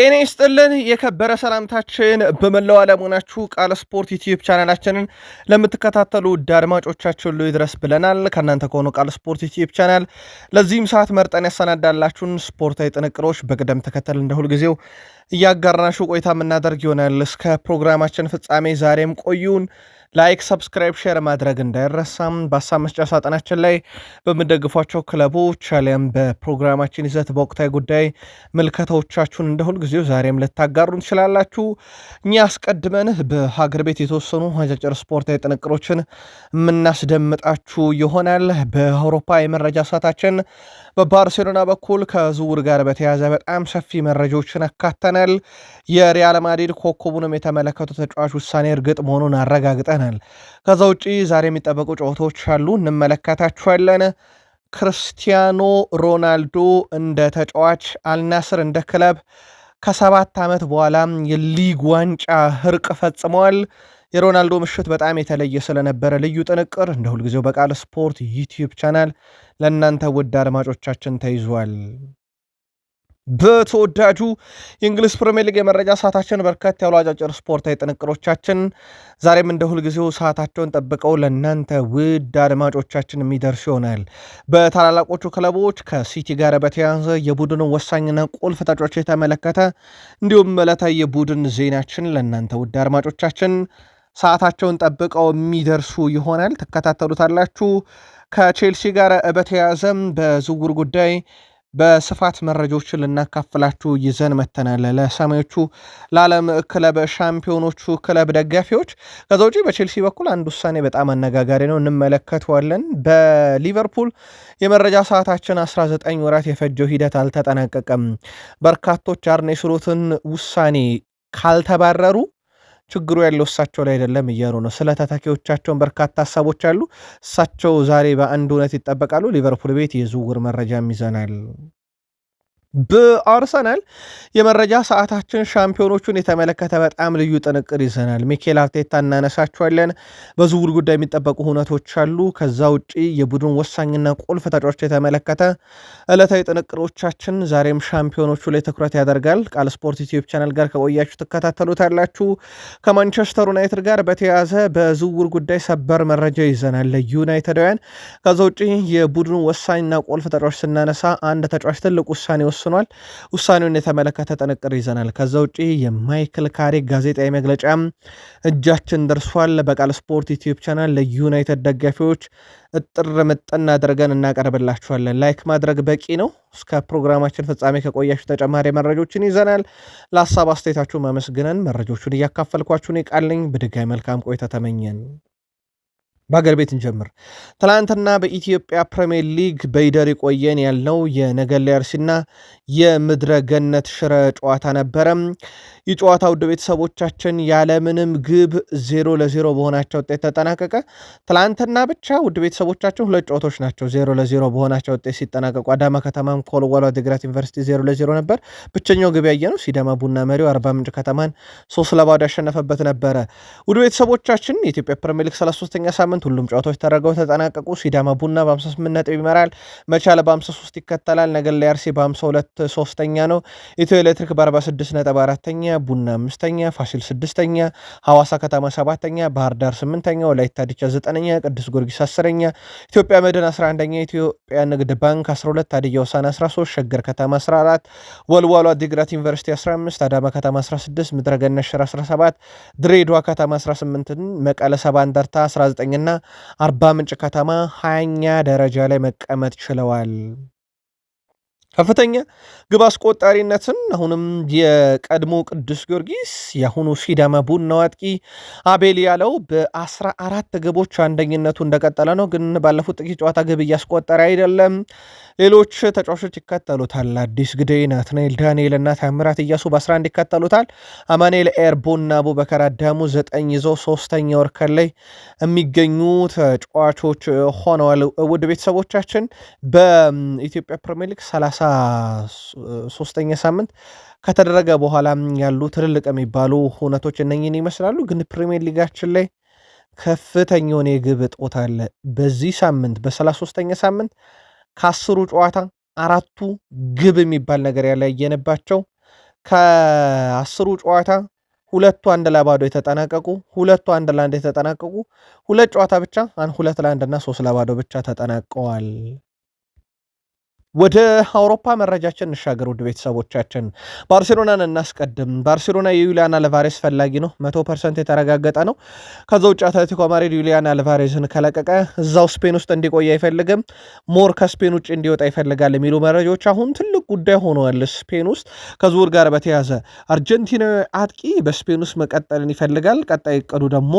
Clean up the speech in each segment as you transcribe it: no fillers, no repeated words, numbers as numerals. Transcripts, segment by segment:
ጤና ይስጥልን የከበረ ሰላምታችን በመላው ዓለም ሆናችሁ ቃል ስፖርት ዩቲዩብ ቻናላችንን ለምትከታተሉ ውድ አድማጮቻችን ሁሉ ይድረስ ብለናል። ከእናንተ ከሆኑ ቃል ስፖርት ዩቲዩብ ቻናል ለዚህም ሰዓት መርጠን ያሰናዳላችሁን ስፖርታዊ ጥንቅሮች በቅደም ተከተል እንደ ሁልጊዜው እያጋራናችሁ ቆይታ የምናደርግ ይሆናል። እስከ ፕሮግራማችን ፍጻሜ ዛሬም ቆዩን። ላይክ፣ ሰብስክራይብ፣ ሼር ማድረግ እንዳይረሳም። በሀሳብ መስጫ ሳጥናችን ላይ በምደግፏቸው ክለቦች አሊያም በፕሮግራማችን ይዘት በወቅታዊ ጉዳይ ምልከታዎቻችሁን እንደ ሁልጊዜው ዛሬም ልታጋሩ እንችላላችሁ። እኛ አስቀድመን በሀገር ቤት የተወሰኑ አጫጭር ስፖርታዊ ጥንቅሮችን የምናስደምጣችሁ ይሆናል። በአውሮፓ የመረጃ ሰዓታችን በባርሴሎና በኩል ከዝውውር ጋር በተያያዘ በጣም ሰፊ መረጃዎችን አካተናል። የሪያል ማድሪድ ኮከቡንም የተመለከቱ ተጫዋች ውሳኔ እርግጥ መሆኑን አረጋግጠናል። ከዛ ውጪ ዛሬ የሚጠበቁ ጨዋታዎች አሉ፣ እንመለከታችኋለን። ክርስቲያኖ ሮናልዶ እንደ ተጫዋች፣ አልናስር እንደ ክለብ ከ7 ዓመት በኋላ የሊግ ዋንጫ እርቅ ፈጽመዋል። የሮናልዶ ምሽት በጣም የተለየ ስለነበረ ልዩ ጥንቅር እንደ ሁልጊዜው በቃል ስፖርት ዩቲዩብ ቻናል ለእናንተ ውድ አድማጮቻችን ተይዟል። በተወዳጁ የእንግሊዝ ፕሪሚየር ሊግ የመረጃ ሰዓታችን በርከት ያሉ አጫጭር ስፖርታዊ ጥንቅሮቻችን ዛሬም እንደ ሁልጊዜው ሰዓታቸውን ጠብቀው ለእናንተ ውድ አድማጮቻችን የሚደርስ ይሆናል። በታላላቆቹ ክለቦች ከሲቲ ጋር በተያያዘ የቡድኑ ወሳኝና ቁልፍ ተጫዋቾች የተመለከተ እንዲሁም ዕለታዊ የቡድን ዜናችን ለእናንተ ውድ አድማጮቻችን ሰዓታቸውን ጠብቀው የሚደርሱ ይሆናል። ትከታተሉታላችሁ። ከቼልሲ ጋር በተያያዘም በዝውውር ጉዳይ በስፋት መረጃዎችን ልናካፍላችሁ ይዘን መተናል። ለሰማዮቹ ለዓለም ክለብ ሻምፒዮኖቹ ክለብ ደጋፊዎች። ከዛ ውጪ በቼልሲ በኩል አንድ ውሳኔ በጣም አነጋጋሪ ነው፣ እንመለከተዋለን። በሊቨርፑል የመረጃ ሰዓታችን 19 ወራት የፈጀው ሂደት አልተጠናቀቀም። በርካቶች አርኔ ስሎትን ውሳኔ ካልተባረሩ ችግሩ ያለው እሳቸው ላይ አይደለም እያሉ ነው። ስለ ተተኪዎቻቸውን በርካታ ሀሳቦች አሉ። እሳቸው ዛሬ በአንድ እውነት ይጠበቃሉ። ሊቨርፑል ቤት የዝውውር መረጃም ይዘናል። በአርሰናል የመረጃ ሰዓታችን ሻምፒዮኖቹን የተመለከተ በጣም ልዩ ጥንቅር ይዘናል። ሚኬል አርቴታ እናነሳቸዋለን። በዝውውር ጉዳይ የሚጠበቁ ሁነቶች አሉ። ከዛ ውጭ የቡድን ወሳኝና ቁልፍ ተጫዋቾች የተመለከተ ዕለታዊ ጥንቅሮቻችን ዛሬም ሻምፒዮኖቹ ላይ ትኩረት ያደርጋል። ቃል ስፖርት ዩቲዩብ ቻናል ጋር ከቆያችሁ ትከታተሉታላችሁ። ከማንቸስተር ዩናይትድ ጋር በተያያዘ በዝውውር ጉዳይ ሰበር መረጃ ይዘናል ለዩናይትዳውያን። ከዛ ውጭ የቡድኑ ወሳኝና ቁልፍ ተጫዋች ስናነሳ አንድ ተጫዋች ትልቅ ውሳኔ ወስኗል። ውሳኔውን የተመለከተ ጥንቅር ይዘናል። ከዛ ውጪ የማይክል ካሪክ ጋዜጣዊ መግለጫ እጃችን ደርሷል። በቃል ስፖርት ዩቲዩብ ቻናል ለዩናይትድ ደጋፊዎች እጥር ምጥን አድርገን እናቀርብላችኋለን። ላይክ ማድረግ በቂ ነው። እስከ ፕሮግራማችን ፍጻሜ ከቆያችሁ ተጨማሪ መረጃዎችን ይዘናል። ለሀሳብ አስተያየታችሁ ማመስግነን መረጃዎቹን እያካፈልኳችሁን ይቃልኝ። በድጋሚ መልካም ቆይታ ተመኘን። በሀገር ቤት እንጀምር። ትላንትና በኢትዮጵያ ፕሪሚየር ሊግ በይደር ቆየን ያልነው የነገሌ አርሲና የምድረ ገነት ሽረ ጨዋታ ነበረም። ይህ ጨዋታ ውድ ቤተሰቦቻችን ያለምንም ግብ 0-0 በሆናቸው ውጤት ተጠናቀቀ። ትላንትና ብቻ ውድ ቤተሰቦቻችን ሁለት ጨዋታዎች ናቸው 0-0 በሆናቸው ውጤት ሲጠናቀቁ። አዳማ ከተማም ከወልዋሎ ዓዲግራት ዩኒቨርሲቲ 0-0 ነበር። ብቸኛው ግብ ያየ ነው ሲዳማ ቡና መሪው አርባ ምንጭ ከተማን 3-0 ያሸነፈበት ነበረ። ውድ ቤተሰቦቻችን የኢትዮጵያ ፕሪሚየር ሊግ 33ኛ ሳምንት ሁሉም ጨዋታዎች ተደርገው ተጠናቀቁ። ሲዳማ ቡና በ58 ነጥብ ይመራል። መቻል በ53 ይከተላል። ነገሌ አርሲ በ52 ሶስተኛ ነው። ኢትዮ ኤሌክትሪክ በ46 ነጥብ አራተኛ፣ ቡና 5ኛ፣ ፋሲል 6ኛ፣ ሐዋሳ ከተማ 7ኛ፣ ባህር ዳር 8ኛ፣ ወላይታ ዲቻ 9ኛ፣ ቅዱስ ጊዮርጊስ 10ኛ፣ ኢትዮጵያ መድን 11ኛ፣ ኢትዮጵያ ንግድ ባንክ 12፣ ሀዲያ ሆሳዕና 13፣ ሸገር ከተማ 14፣ ወልዋሎ ዓዲግራት ዩኒቨርሲቲ 15፣ አዳማ ከተማ 16፣ ምድረ ገነት ሽረ 17፣ ድሬዳዋ ከተማ 18፣ መቀለ ሰባ እንደርታ 19 እና አርባ ምንጭ ከተማ 20ኛ ደረጃ ላይ መቀመጥ ችለዋል። ከፍተኛ ግብ አስቆጣሪነትን አሁንም የቀድሞ ቅዱስ ጊዮርጊስ የአሁኑ ሲዳማ ቡና አጥቂ አቤል ያለው በ14 ግቦች አንደኝነቱ እንደቀጠለ ነው። ግን ባለፉት ጥቂት ጨዋታ ግብ እያስቆጠረ አይደለም። ሌሎች ተጫዋቾች ይከተሉታል። አዲስ ግደይ፣ ናትናኤል ዳንኤል እና ታምራት እያሱ በ11 ይከተሉታል። አማኑኤል ኤርቦና አቡበከር አዳሙ 9 ይዘው ሶስተኛ ወርከን ላይ የሚገኙ ተጫዋቾች ሆነዋል። ውድ ቤተሰቦቻችን በኢትዮጵያ ፕሪሚየር ሊግ 33ኛ ሳምንት ከተደረገ በኋላ ያሉ ትልልቅ የሚባሉ ሁነቶች እነኝን ይመስላሉ። ግን ፕሪሚየር ሊጋችን ላይ ከፍተኛውን የግብ እጦት አለ። በዚህ ሳምንት በ33ኛ ሳምንት ከ10 ጨዋታ 4ቱ ግብ የሚባል ነገር ያላየንባቸው ከ10ሩ ጨዋታ ሁለቱ 1-0 የተጠናቀቁ፣ ሁለቱ 1-1 የተጠናቀቁ፣ ሁለት ጨዋታ ብቻ 2-1 እና 3-0 ብቻ ተጠናቀዋል። ወደ አውሮፓ መረጃችን እንሻገር። ውድ ቤተሰቦቻችን ባርሴሎናን እናስቀድም። ባርሴሎና የዩሊያን አልቫሬስ ፈላጊ ነው፣ 100% የተረጋገጠ ነው። ከዛ ውጭ አትሌቲኮ ማድሪድ ዩሊያን አልቫሬዝን ከለቀቀ እዛው ስፔን ውስጥ እንዲቆይ አይፈልግም፣ ሞር ከስፔን ውጭ እንዲወጣ ይፈልጋል የሚሉ መረጃዎች አሁን ትልቅ ጉዳይ ሆነዋል። ስፔን ውስጥ ከዝውውር ጋር በተያዘ አርጀንቲናዊ አጥቂ በስፔን ውስጥ መቀጠልን ይፈልጋል። ቀጣይ እቅዱ ደግሞ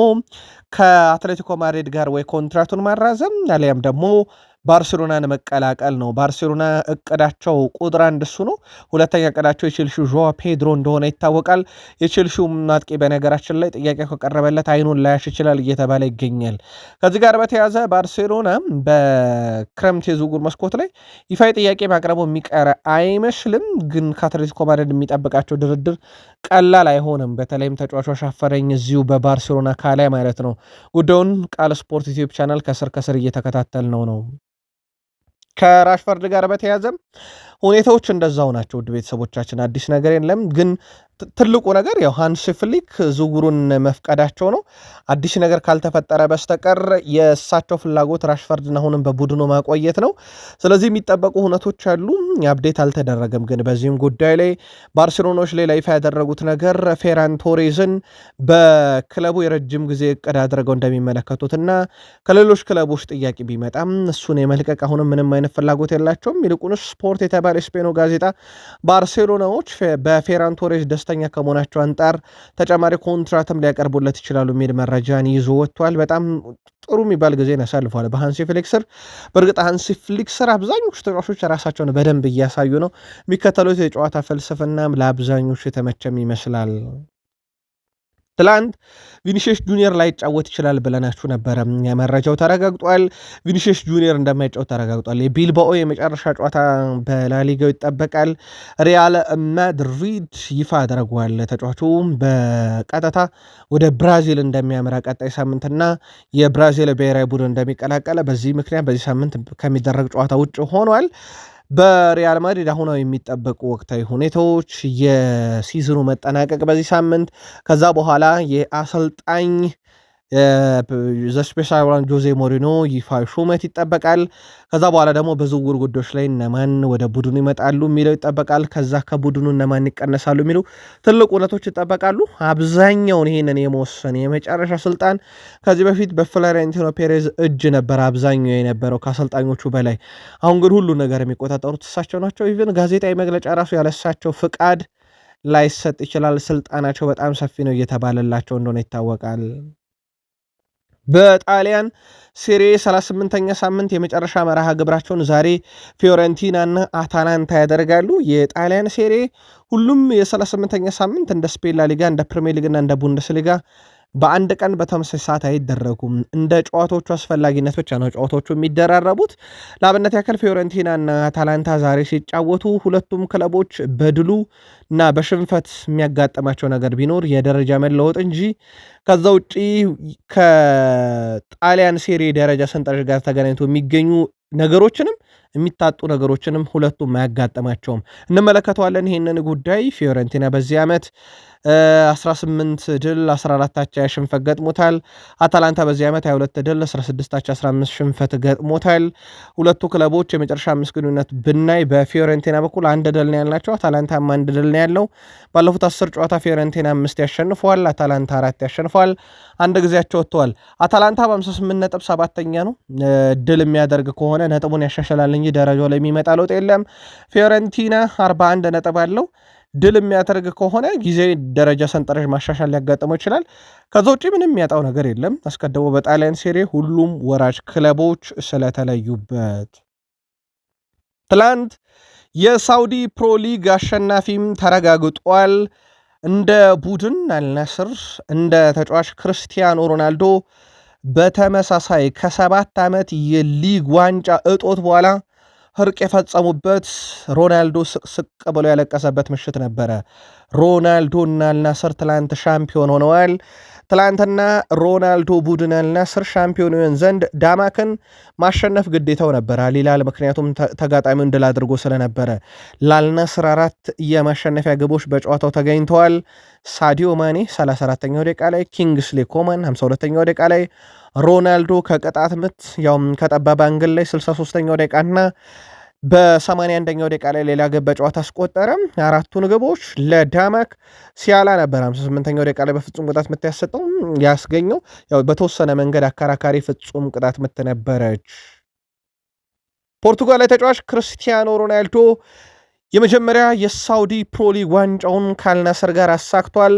ከአትሌቲኮ ማድሪድ ጋር ወይ ኮንትራቱን ማራዘም አሊያም ደግሞ ባርሴሎናን መቀላቀል ነው። ባርሴሎና እቅዳቸው ቁጥር አንድ እሱ ነው። ሁለተኛ እቅዳቸው የቼልሲው ዦዋ ፔድሮ እንደሆነ ይታወቃል። የቼልሲው አጥቂ በነገራችን ላይ ጥያቄ ከቀረበለት አይኑን ላያሽ ይችላል እየተባለ ይገኛል። ከዚህ ጋር በተያዘ ባርሴሎና በክረምት የዝውውር መስኮት ላይ ይፋዊ ጥያቄ ማቅረቡ የሚቀር አይመስልም። ግን ከአትሌቲኮ ማድሪድ የሚጠብቃቸው ድርድር ቀላል አይሆንም። በተለይም ተጫዋቹ አሻፈረኝ እዚሁ በባርሴሎና ካላይ ማለት ነው። ጉዳዩን ቃል ስፖርት ዩቲዩብ ቻናል ከስር እየተከታተል ነው። ከራሽፈርድ ጋር በተያዘም ሁኔታዎች እንደዛው ናቸው። ውድ ቤተሰቦቻችን አዲስ ነገር የለም። ግን ትልቁ ነገር ያው ሃንሲ ፍሊክ ዝውውሩን መፍቀዳቸው ነው። አዲስ ነገር ካልተፈጠረ በስተቀር የእሳቸው ፍላጎት ራሽፈርድን አሁንም በቡድኑ ማቆየት ነው። ስለዚህ የሚጠበቁ ሁነቶች አሉ። አፕዴት አልተደረገም። ግን በዚህም ጉዳይ ላይ ባርሴሎናዎች ሌላ ይፋ ያደረጉት ነገር ፌራን ቶሬዝን በክለቡ የረጅም ጊዜ እቅድ አድርገው እንደሚመለከቱትና ከሌሎች ክለቦች ጥያቄ ቢመጣም እሱን የመልቀቅ አሁንም ምንም አይነት ፍላጎት የላቸውም። ይልቁንስ ስፖርት የተባለ ስፔኖ ጋዜጣ ባርሴሎናዎች በፌራን ቶሬዝ ደስተኛ ከመሆናቸው አንጻር ተጨማሪ ኮንትራትም ሊያቀርቡለት ይችላሉ የሚል መረጃን ይዞ ወጥቷል። በጣም ጥሩ የሚባል ጊዜ ያሳልፏል በሃንሲ ፍሊክ ስር። በእርግጥ ሃንሲ ፍሊክ ስር አብዛኞቹ ተጫዋቾች ራሳቸውን በደንብ እያሳዩ ነው። የሚከተሉት የጨዋታ ፍልስፍና ለአብዛኞቹ የተመቸም ይመስላል። ትላንት ቪኒሺየስ ጁኒየር ላይጫወት ይችላል ብለናችሁ ነበረ። መረጃው ተረጋግጧል። ቪኒሺየስ ጁኒየር እንደማይጫወት ተረጋግጧል። የቢልባኦ የመጨረሻ ጨዋታ በላሊጋው ይጠበቃል። ሪያል ማድሪድ ይፋ አድርጓል። ተጫዋቹ በቀጥታ ወደ ብራዚል እንደሚያመራ ቀጣይ ሳምንትና የብራዚል ብሔራዊ ቡድን እንደሚቀላቀለ በዚህ ምክንያት በዚህ ሳምንት ከሚደረግ ጨዋታ ውጭ ሆኗል። በሪያል ማድሪድ አሁናዊ የሚጠበቁ ወቅታዊ ሁኔታዎች የሲዝኑ መጠናቀቅ በዚህ ሳምንት፣ ከዛ በኋላ የአሰልጣኝ ዘስፔሻል ዋን ጆዜ ሞሪኖ ይፋ ሹመት ይጠበቃል። ከዛ በኋላ ደግሞ በዝውውር ጉዳዮች ላይ እነማን ወደ ቡድኑ ይመጣሉ የሚለው ይጠበቃል። ከዛ ከቡድኑ እነማን ይቀነሳሉ የሚሉ ትልቅ እውነቶች ይጠበቃሉ። አብዛኛውን ይህንን የመወሰን የመጨረሻ ስልጣን ከዚህ በፊት በፍሎሬንቲኖ ፔሬዝ እጅ ነበር አብዛኛው የነበረው ከአሰልጣኞቹ በላይ። አሁን ግን ሁሉ ነገር የሚቆጣጠሩት እሳቸው ናቸው። ኢቨን ጋዜጣዊ መግለጫ ራሱ ያለሳቸው ፍቃድ ላይሰጥ ይችላል። ስልጣናቸው በጣም ሰፊ ነው እየተባለላቸው እንደሆነ ይታወቃል። በጣሊያን ሴሪ 38ኛ ሳምንት የመጨረሻ መርሃ ግብራቸውን ዛሬ ፊዮረንቲናና አታላንታ ያደርጋሉ። የጣሊያን ሴሪ ሁሉም የ38ኛ ሳምንት እንደ ስፔን ላሊጋ፣ እንደ ፕሪሚየር ሊግና እንደ ቡንደስሊጋ በአንድ ቀን በተመሳሳይ ሰዓት አይደረጉም። እንደ ጨዋታዎቹ አስፈላጊነት ብቻ ነው ጨዋታዎቹ የሚደራረቡት። ለአብነት ያክል ፊዮረንቲና እና አታላንታ ዛሬ ሲጫወቱ ሁለቱም ክለቦች በድሉ እና በሽንፈት የሚያጋጥማቸው ነገር ቢኖር የደረጃ መለወጥ እንጂ ከዛ ውጪ ከጣሊያን ሴሪ ደረጃ ሰንጠረዥ ጋር ተገናኝቶ የሚገኙ ነገሮችንም የሚታጡ ነገሮችንም ሁለቱም አያጋጥማቸውም። እንመለከተዋለን ይህንን ጉዳይ። ፊዮረንቲና በዚህ ዓመት 18 ድል 14 አቻ ሽንፈት ገጥሞታል። አታላንታ በዚህ ዓመት 22 ድል 16 አቻ 15 ሽንፈት ገጥሞታል። ሁለቱ ክለቦች የመጨረሻ 5 ግንኙነት ብናይ በፊዮረንቲና በኩል 1 ድል ነው ያላቸው፣ አታላንታም 1 ድል ነው ያለው። ባለፉት 10 ጨዋታ ፊዮረንቲና 5 ያሸንፏል፣ አታላንታ 4 ያሸንፏል። አንድ ጊዜያቸው ወጥተዋል። አታላንታ በ58 ነጥብ 7ኛ ነው። ድል የሚያደርግ ከሆነ ነጥቡን ያሻሽላል እንጂ ደረጃው ላይ የሚመጣ ለውጥ የለም። ፊዮረንቲና 41 ነጥብ አለው። ድል የሚያደርግ ከሆነ ጊዜ ደረጃ ሰንጠረዥ ማሻሻል ሊያጋጥመው ይችላል። ከዛ ውጭ ምንም የሚያጣው ነገር የለም። አስቀድሞ በጣሊያን ሴሪ ሁሉም ወራጅ ክለቦች ስለተለዩበት ትላንት የሳውዲ ፕሮ ሊግ አሸናፊም ተረጋግጧል። እንደ ቡድን አልናስር እንደ ተጫዋች ክርስቲያኖ ሮናልዶ በተመሳሳይ ከ7 ዓመት የሊግ ዋንጫ እጦት በኋላ እርቅ የፈጸሙበት ሮናልዶ ስቅ ብሎ ያለቀሰበት ምሽት ነበረ። ሮናልዶ እና አልናስር ትላንት ሻምፒዮን ሆነዋል። ትላንትና ሮናልዶ ቡድን አልናስር ሻምፒዮን ይሆን ዘንድ ዳማክን ማሸነፍ ግዴታው ነበር አልሂላል፣ ምክንያቱም ተጋጣሚውን ድል አድርጎ ስለነበረ። ለአልናስር 4 የማሸነፊያ ግቦች በጨዋታው ተገኝተዋል። ሳዲዮ ማኔ 34ኛው ደቂቃ ላይ፣ ኪንግስሌ ኮማን 52ኛው ደቂቃ ላይ፣ ሮናልዶ ከቅጣት ምት ያውም ከጠባብ አንግል ላይ 63ኛው ደቂቃና በ81ኛው ደቂቃ ላይ ሌላ ግብ በጨዋታ አስቆጠረም። 4ቱን ግቦች ለዳማክ ሲያላ ነበር 58ኛው ደቂቃ ላይ በፍጹም ቅጣት ምት ያስገኘው። ያው በተወሰነ መንገድ አከራካሪ ፍጹም ቅጣት ምት ነበረች። ፖርቱጋላዊ ተጫዋች ክርስቲያኖ ሮናልዶ የመጀመሪያ የሳውዲ ፕሮሊግ ዋንጫውን ከአልናስር ጋር አሳክቷል።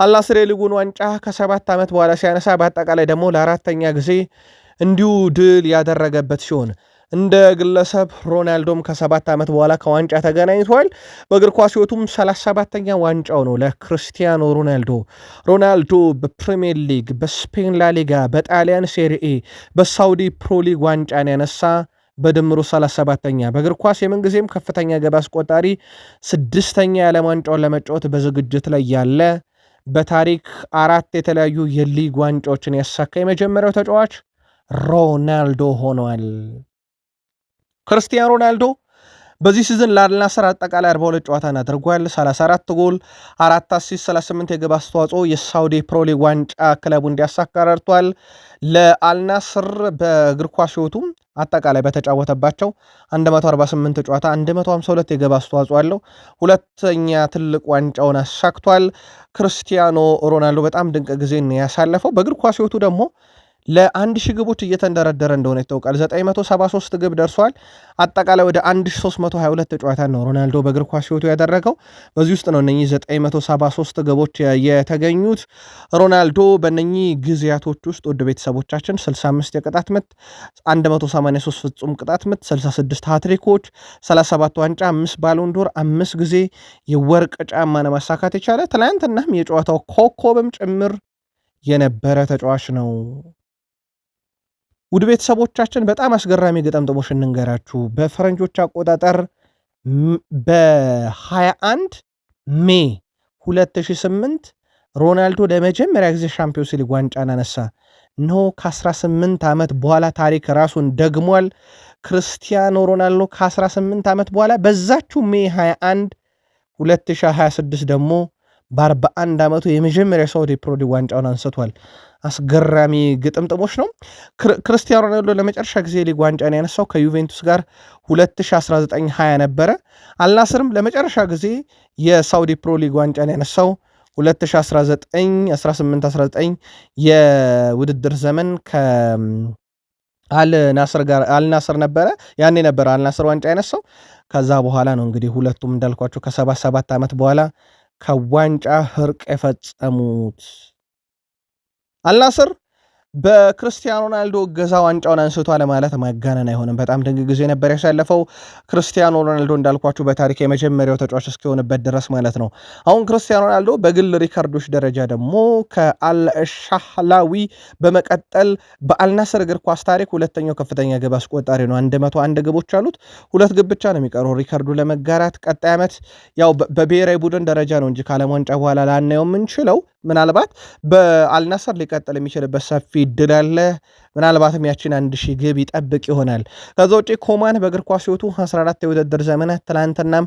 አልናስር የሊጉን ዋንጫ ከ7 ዓመት በኋላ ሲያነሳ በአጠቃላይ ደግሞ ለ4ኛ ጊዜ እንዲሁ ድል ያደረገበት ሲሆን እንደ ግለሰብ ሮናልዶም ከ7 ዓመት በኋላ ከዋንጫ ተገናኝቷል። በእግር ኳስ ሕይወቱም 37ኛ ዋንጫው ነው ለክርስቲያኖ ሮናልዶ። ሮናልዶ በፕሪሚየር ሊግ፣ በስፔን ላሊጋ፣ በጣሊያን ሴሪኤ፣ በሳውዲ ፕሮሊግ ዋንጫን ያነሳ በድምሩ 37ኛ በእግር ኳስ የምንጊዜም ከፍተኛ ግብ አስቆጣሪ 6ኛ የዓለም ዋንጫውን ለመጫወት በዝግጅት ላይ ያለ በታሪክ 4 የተለያዩ የሊግ ዋንጫዎችን ያሳካ የመጀመሪያው ተጫዋች ሮናልዶ ሆኗል። ክርስቲያኖ ሮናልዶ በዚህ ሲዝን ለአልናስር አጠቃላይ 42 ጨዋታን አድርጓል። 34 ጎል፣ 4 አሲስት፣ 38 የግብ አስተዋጽኦ የሳውዲ ፕሮሊግ ዋንጫ ክለቡ እንዲያሳካ ረድቷል። ለአልናስር በእግር ኳስ ሕይወቱም አጠቃላይ በተጫወተባቸው 148 ጨዋታ 152 የግብ አስተዋጽኦ አለው። ሁለተኛ ትልቅ ዋንጫውን አሳክቷል። ክርስቲያኖ ሮናልዶ በጣም ድንቅ ጊዜን ያሳለፈው በእግር ኳስ ሕይወቱ ደግሞ ለ1000 ግቦች እየተንደረደረ እንደሆነ ይታወቃል። 973 ግብ ደርሷል። አጠቃላይ ወደ 1322 ጨዋታ ነው ሮናልዶ በእግር ኳስ ሕይወቱ ያደረገው። በዚህ ውስጥ ነው እነኚህ 973 ግቦች የተገኙት። ሮናልዶ በእነኚህ ጊዜያቶች ውስጥ ወደ ቤተሰቦቻችን 65 የቅጣት ምት፣ 183 ፍጹም ቅጣት ምት፣ 66 ሃትሪኮች፣ 37 ዋንጫ፣ 5 ባሎንዶር፣ 5 ጊዜ የወርቅ ጫማን ማሳካት የቻለ ትናንትናም የጨዋታው ኮከብም ጭምር የነበረ ተጫዋች ነው። ውድ ቤተሰቦቻችን በጣም አስገራሚ ግጥምጥሞሽ እንንገራችሁ። በፈረንጆች አቆጣጠር በ21 ሜይ 2008 ሮናልዶ ለመጀመሪያ ጊዜ ሻምፒዮንስ ሊግ ዋንጫን አነሳ። እነሆ ከ18 ዓመት በኋላ ታሪክ ራሱን ደግሟል። ክርስቲያኖ ሮናልዶ ከ18 ዓመት በኋላ በዛችው ሜይ 21 2026 ደግሞ በ41 ዓመቱ የመጀመሪያ ሳውዲ ፕሮሊግ ዋንጫውን አንስቷል። አስገራሚ ግጥምጥሞች ነው። ክርስቲያኖ ሮናልዶ ለመጨረሻ ጊዜ ሊግ ዋንጫን ያነሳው ከዩቬንቱስ ጋር 2019-20 ነበረ። አልናስርም ለመጨረሻ ጊዜ የሳውዲ ፕሮሊግ ዋንጫን ያነሳው 2019-18-19 የውድድር ዘመን አልናስር ነበረ። ያኔ ነበረ አልናስር ዋንጫ ያነሳው። ከዛ በኋላ ነው እንግዲህ ሁለቱም እንዳልኳቸው ከ77 ዓመት በኋላ ከዋንጫ ህርቅ የፈጸሙት። አልናስር በክርስቲያኖ ሮናልዶ እገዛ ዋንጫውን አንስቷ ለማለት ማጋነን አይሆንም። በጣም ድንቅ ጊዜ ነበር ያሳለፈው ክርስቲያኖ ሮናልዶ እንዳልኳችሁ በታሪክ የመጀመሪያው ተጫዋች እስኪሆንበት ድረስ ማለት ነው። አሁን ክርስቲያኖ ሮናልዶ በግል ሪካርዶች ደረጃ ደግሞ ከአልሻህላዊ በመቀጠል በአልናስር እግር ኳስ ታሪክ ሁለተኛው ከፍተኛ ግብ አስቆጣሪ ነው። 101 ግቦች አሉት። 2 ግብ ብቻ ነው የሚቀረው ሪካርዱ ለመጋራት። ቀጣይ ዓመት ያው በብሔራዊ ቡድን ደረጃ ነው እንጂ ከዓለም ዋንጫ በኋላ ላናየው የምንችለው ምናልባት በአልናስር ሊቀጥል የሚችልበት ሰፊ እድል አለ። ምናልባትም ያችን 1000 ግብ ይጠብቅ ይሆናል። ከዛ ውጪ ኮማን በእግር ኳስ ሕይወቱ 14 የውድድር ዘመናት ትላንትናም